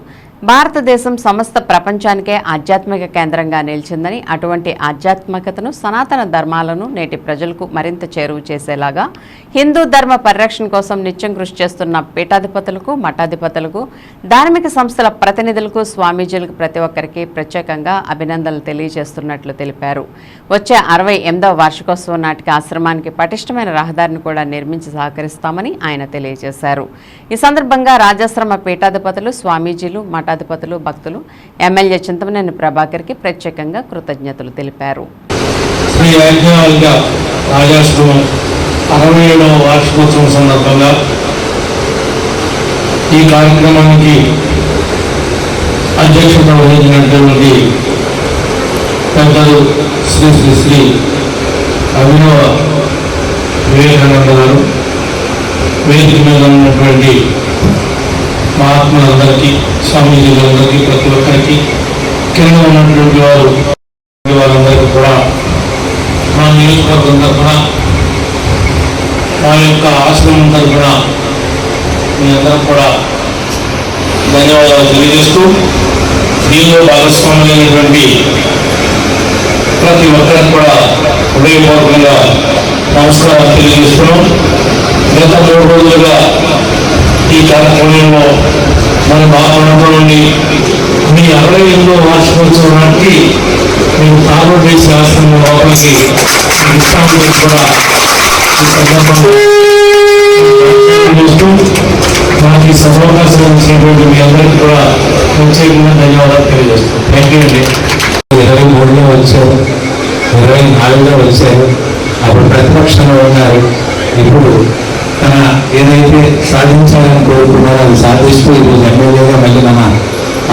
భారతదేశం సమస్త ప్రపంచానికే ఆధ్యాత్మిక కేంద్రంగా నిలిచిందని, అటువంటి ఆధ్యాత్మికతను, సనాతన ధర్మాలను నేటి ప్రజలకు మరింత చేరువ చేసేలాగా హిందూ ధర్మ పరిరక్షణ కోసం నిత్యం కృషి చేస్తున్న పీఠాధిపతులకు, మఠాధిపతులకు, ధార్మిక సంస్థల ప్రతినిధులకు, స్వామీజీలకు ప్రతి ఒక్కరికి ప్రత్యేకంగా అభినందనలు తెలియజేస్తున్నట్లు తెలిపారు. వచ్చే 68వ వార్షికోత్సవం నాటికి ఆశ్రమానికి పటిష్టమైన రహదారిని కూడా నిర్మించి సహకరిస్తామని ఆయన తెలియజేశారు. ఈ సందర్భంగా రాజాశ్రమ పీఠాధిపతులు, స్వామీజీలు, మఠాధిపతులు, భక్తులు ఎమ్మెల్యే చింతమనేని ప్రభాకర్కి ప్రత్యేకంగా కృతజ్ఞతలు తెలిపారు. శ్రీ యాజ్ఞవాల్క రాజాశ్రమం 67వ వార్షికోత్సవం సందర్భంగా ఈ కార్యక్రమానికి అధ్యక్షత వహించినటువంటి పెద్దలు శ్రీ శ్రీ శ్రీ అభినవ వివేకానంద గారు, వేదిక మీద ఉన్నటువంటి మహాత్ములందరికీ, స్వామీజీలందరికీ, ప్రతి ఒక్కరికి, కింద ఉన్నటువంటి వారందరికీ కూడా మా నియోజకవర్గం తరఫున, మా యొక్క ఆశ్రమం తరఫున మీ అందరూ కూడా ధన్యవాదాలు తెలియజేస్తూ, దీనిలో భాగస్వాములైనటువంటి ప్రతి ఒక్కరికి కూడా హృదయపూర్వకంగా నమస్కారాలు తెలియజేస్తున్నాం. గత 3 రోజులుగా ఈ కార్యక్రమంలో మన బాగా నుండి మీ 68వ వార్షికోత్సవం నాటికి మేము తాగోటి శాస్త్రం లోపలికి ఇస్తామని కూడా ఈ సందర్భంగా మనకి సమావేశం ఇచ్చినటువంటి మీ అందరికీ కూడా ప్రత్యేకంగా ధన్యవాదాలు తెలియజేస్తాం. థ్యాంక్ యూ అండి. 23లో వచ్చారు, 24లో వచ్చారు, అప్పుడు ప్రతిపక్షంలో ఉన్నారు. ఇప్పుడు తన ఏదైతే సాధించాలని కోరుకున్నారో అది సాధిస్తూ ఈరోజు ఎమ్మెల్యేగా మళ్ళీ మన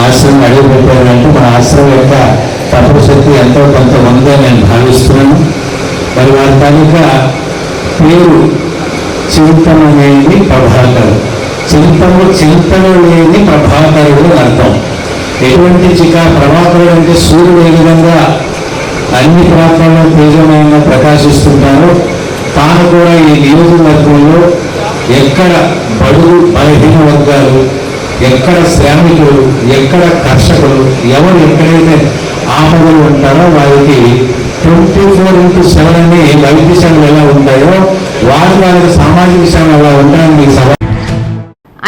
ఆశ్రమం అడుగు పెట్టారంటే మన ఆశ్రమం యొక్క తప్పుడు శక్తి ఎంతో కొంత ఉందని నేను భావిస్తున్నాను. మరి వారి తాలూకా పేరు చింతమనేని ప్రభాకర్. చింతన లేని ప్రభాకరుడు అర్థం. ఎటువంటి ప్రభాకరుడు అంటే సూర్యుడు ఏ విధంగా అన్ని ప్రాంతాల్లో తేజమయంగా ప్రకాశిస్తుంటారో తాను కూడా ఈ నియోజకవర్గంలో ఎక్కడ బడుగు బలహీన వర్గాలు, ఎక్కడ శ్రామికులు, ఎక్కడ కర్షకులు, ఎవరు ఎక్కడైతే ఆపదలు ఉంటారో వారికి 24/7 అని వైద్య సేవలు ఎలా ఉంటాయో వారికి సామాజిక సేవలు ఎలా ఉంటాయని మీకు సభ.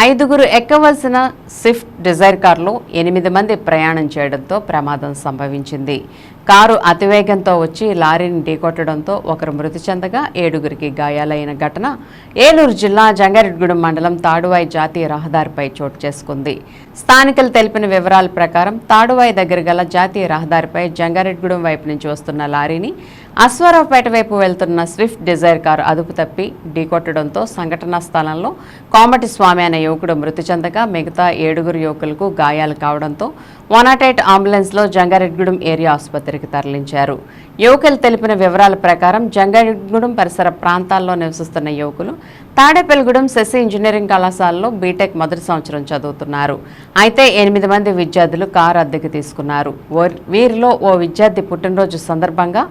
5గురు ఎక్కవలసిన స్విఫ్ట్ డిజైర్ కారులో 8 మంది ప్రయాణం చేయడంతో ప్రమాదం సంభవించింది. కారు అతివేగంతో వచ్చి లారీని ఢీకొట్టడంతో ఒకరు మృతి చెందగా 7గురికి గాయాలైన ఘటన ఏలూరు జిల్లా జంగారెడ్డిగూడెం మండలం తాడువాయి జాతీయ రహదారిపై చోటు చేసుకుంది. స్థానికులు తెలిపిన వివరాల ప్రకారం తాడువాయి దగ్గర గల జాతీయ రహదారిపై జంగారెడ్డిగూడెం వైపు నుంచి వస్తున్న లారీని అశ్వారావుపేట వైపు వెళ్తున్న స్విఫ్ట్ డిజైర్ కారు అదుపు తప్పి ఢీకొట్టడంతో సంఘటనా స్థలంలో కోమటి స్వామి అనే యువకుడు మృతి చెందగా మిగతా 7గురు యువకులకు గాయాలు కావడంతో 108 అంబులెన్స్లో జంగారెడ్డిగూడెం ఏరియా ఆసుపత్రికి తరలించారు. యువకులు తెలిపిన వివరాల ప్రకారం జంగారెడ్డిగూడెం పరిసర ప్రాంతాల్లో నివసిస్తున్న యువకులు తాడేపల్లిగూడెం శశి ఇంజనీరింగ్ కళాశాలలో బీటెక్ మొదటి సంవత్సరం చదువుతున్నారు. అయితే 8 మంది విద్యార్థులు కారు అద్దెకు తీసుకున్నారు. వీరిలో ఓ విద్యార్థి పుట్టినరోజు సందర్భంగా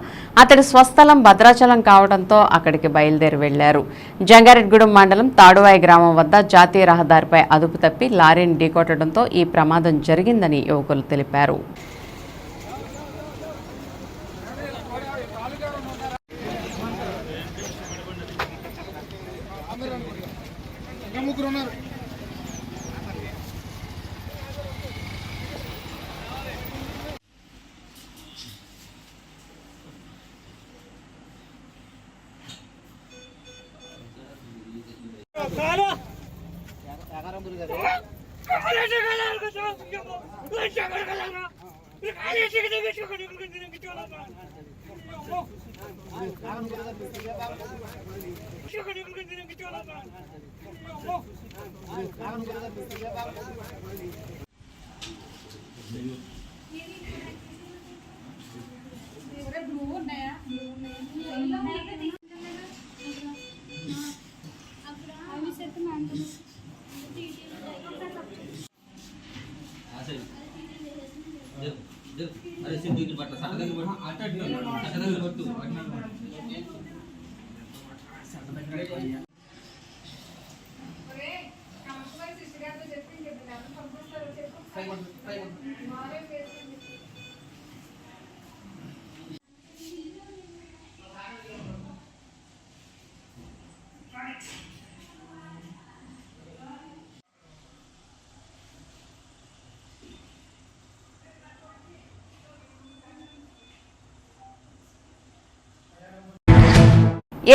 అతడి స్వస్థలం భద్రాచలం కావడంతో అక్కడికి బయలుదేరి వెళ్లారు. జంగారెడ్డిగూడెం మండలం తాడువాయి గ్రామం వద్ద జాతీయ రహదారిపై అదుపు తప్పి లారీని ఢీకొట్టడంతో ఈ ప్రమాదం జరిగిందని యువకులు తెలిపారు.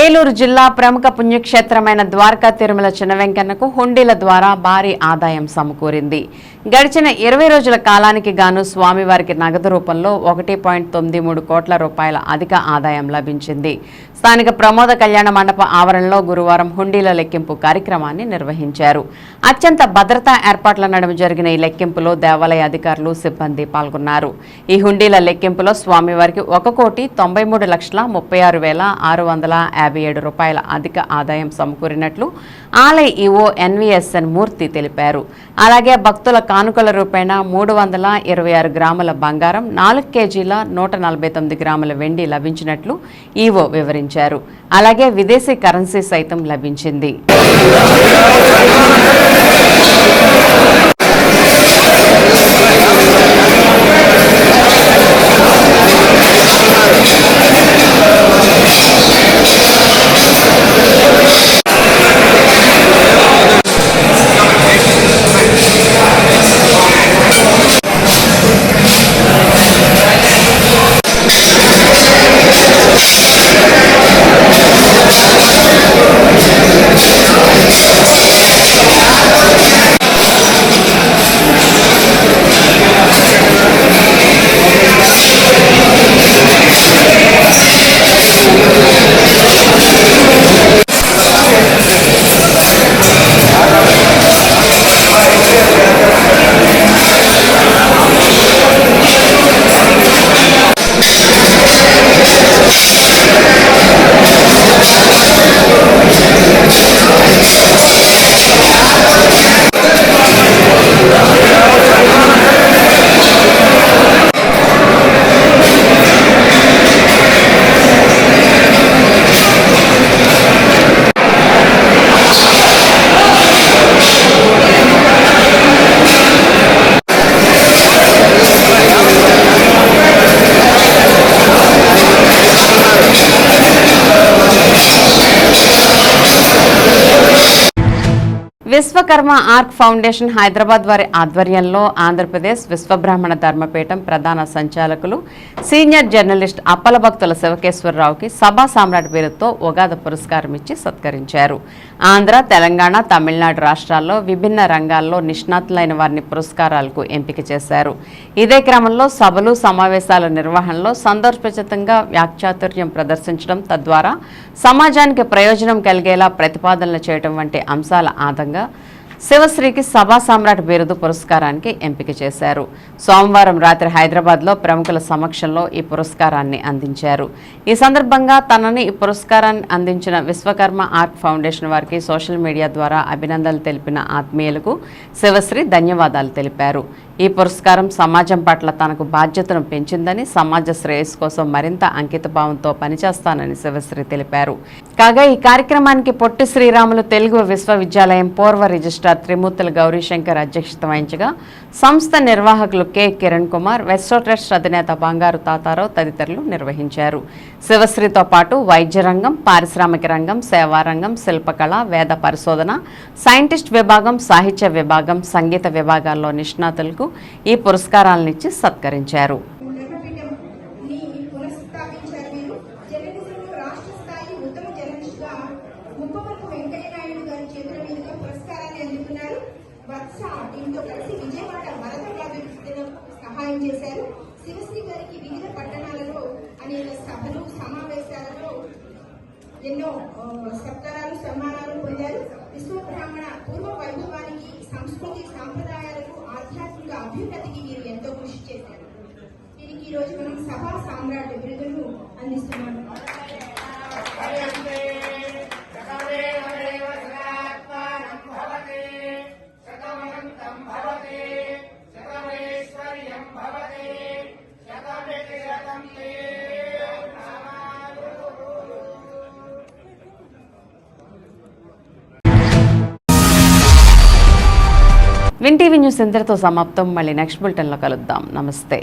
ఏలూరు జిల్లా ప్రముఖ పుణ్యక్షేత్రమైన ద్వారకా తిరుమల చిన్న వెంకన్నకు హుండీల ద్వారా భారీ ఆదాయం సమకూరింది. గడిచిన 20 రోజుల కాలానికి గాను స్వామివారికి నగదు రూపంలో 1.93 కోట్ల రూపాయల అధిక ఆదాయం లభించింది. స్థానిక ప్రమోద కళ్యాణ మండప ఆవరణలో గురువారం హుండీల లెక్కింపు కార్యక్రమాన్ని నిర్వహించారు. అత్యంత భద్రతా ఏర్పాట్ల నడుమ జరిగిన ఈ లెక్కింపులో దేవాలయ అధికారులు సిబ్బంది పాల్గొన్నారు. ఈ హుండీల లెక్కింపులో స్వామివారికి 1,93,36,657 రూపాయల అధిక ఆదాయం సమకూరినట్లు ఆలయ ఈవో ఎన్వీఎస్ఎన్ మూర్తి తెలిపారు. అలాగే భక్తుల కానుకల రూపేణా 326 గ్రాముల బంగారం, 4 కేజీల 149 గ్రాముల వెండి లభించినట్లు ఈవో వివరించారు. అలాగే విదేశీ కరెన్సీ సైతం లభించింది. విశ్వకర్మ ఆర్క్ ఫౌండేషన్ హైదరాబాద్ వారి ఆధ్వర్యంలో ఆంధ్రప్రదేశ్ విశ్వబ్రాహ్మణ ధర్మపీఠం ప్రధాన సంచాలకులు సీనియర్ జర్నలిస్ట్ అప్పల భక్తుల శివకేశ్వరరావుకి సభా సామ్రాట్ పేరుతో ఉగాది పురస్కారం ఇచ్చి సత్కరించారు. ఆంధ్ర, తెలంగాణ, తమిళనాడు రాష్ట్రాల్లో విభిన్న రంగాల్లో నిష్ణాతులైన వారిని పురస్కారాలకు ఎంపిక చేశారు. ఇదే క్రమంలో సభలు, సమావేశాల నిర్వహణలో సందర్భోచితంగా వాక్చాతుర్యం ప్రదర్శించడం, తద్వారా సమాజానికి ప్రయోజనం కలిగేలా ప్రతిపాదనలు చేయడం వంటి అంశాల ఆధారంగా శివశ్రీకి సభా సామ్రాట్ బిరుదు పురస్కారానికి ఎంపిక చేశారు. సోమవారం రాత్రి హైదరాబాద్లో ప్రముఖుల సమక్షంలో ఈ పురస్కారాన్ని అందించారు. ఈ సందర్భంగా తనని ఈ పురస్కారాన్ని అందించిన విశ్వకర్మ ఆర్ట్ ఫౌండేషన్ వారికి సోషల్ మీడియా ద్వారా అభినందనలు తెలిపిన ఆత్మీయులకు శివశ్రీ ధన్యవాదాలు తెలిపారు. ఈ పురస్కారం సమాజం పట్ల తనకు బాధ్యతను పెంచిందని, సమాజ శ్రేయస్సు కోసం మరింత అంకితభావంతో పనిచేస్తానని శివశ్రీ తెలిపారు. కాగా ఈ కార్యక్రమానికి పొట్టి శ్రీరాములు తెలుగు విశ్వవిద్యాలయం పూర్వ రిజిస్ట్రార్ త్రిమూర్తుల గౌరీశంకర్ అధ్యక్షత వహించగా సంస్థ నిర్వాహకులు కె కిరణ్ కుమార్, వెస్టో ట్రస్ట్ అధినేత బంగారు తాతారావు తదితరులు నిర్వహించారు. శివశ్రీతో పాటు వైద్య రంగం, పారిశ్రామిక రంగం, సేవారంగం, శిల్పకళ, వేద పరిశోధన, సైంటిస్ట్ విభాగం, సాహిత్య విభాగం, సంగీత విభాగాల్లో నిష్ణాతులకు ఈ పురస్కారాలనిచ్చి సత్కరించారు. శివశ్రీ గారికి వివిధ పట్టణాలలో అనేక సభలు, సమావేశాలలో ఎన్నో సత్కారాలు, సన్మానాలు పొందారు. విశ్వబ్రాహ్మణ పూర్వ వైభవానికి, సంస్కృతి సాంప్రదాయాలకు, ఆధ్యాత్మిక అభ్యున్నతికి వీరు ఎంతో కృషి చేశారు. వీరికి ఈ రోజు మనం సభా సామ్రాట్ బిరుదును అందిస్తున్నాము. విన్ టీవీ న్యూస్ ఇంతటితో సమాప్తం. మళ్ళీ నెక్స్ట్ బులెటిన్లో కలుద్దాం. నమస్తే.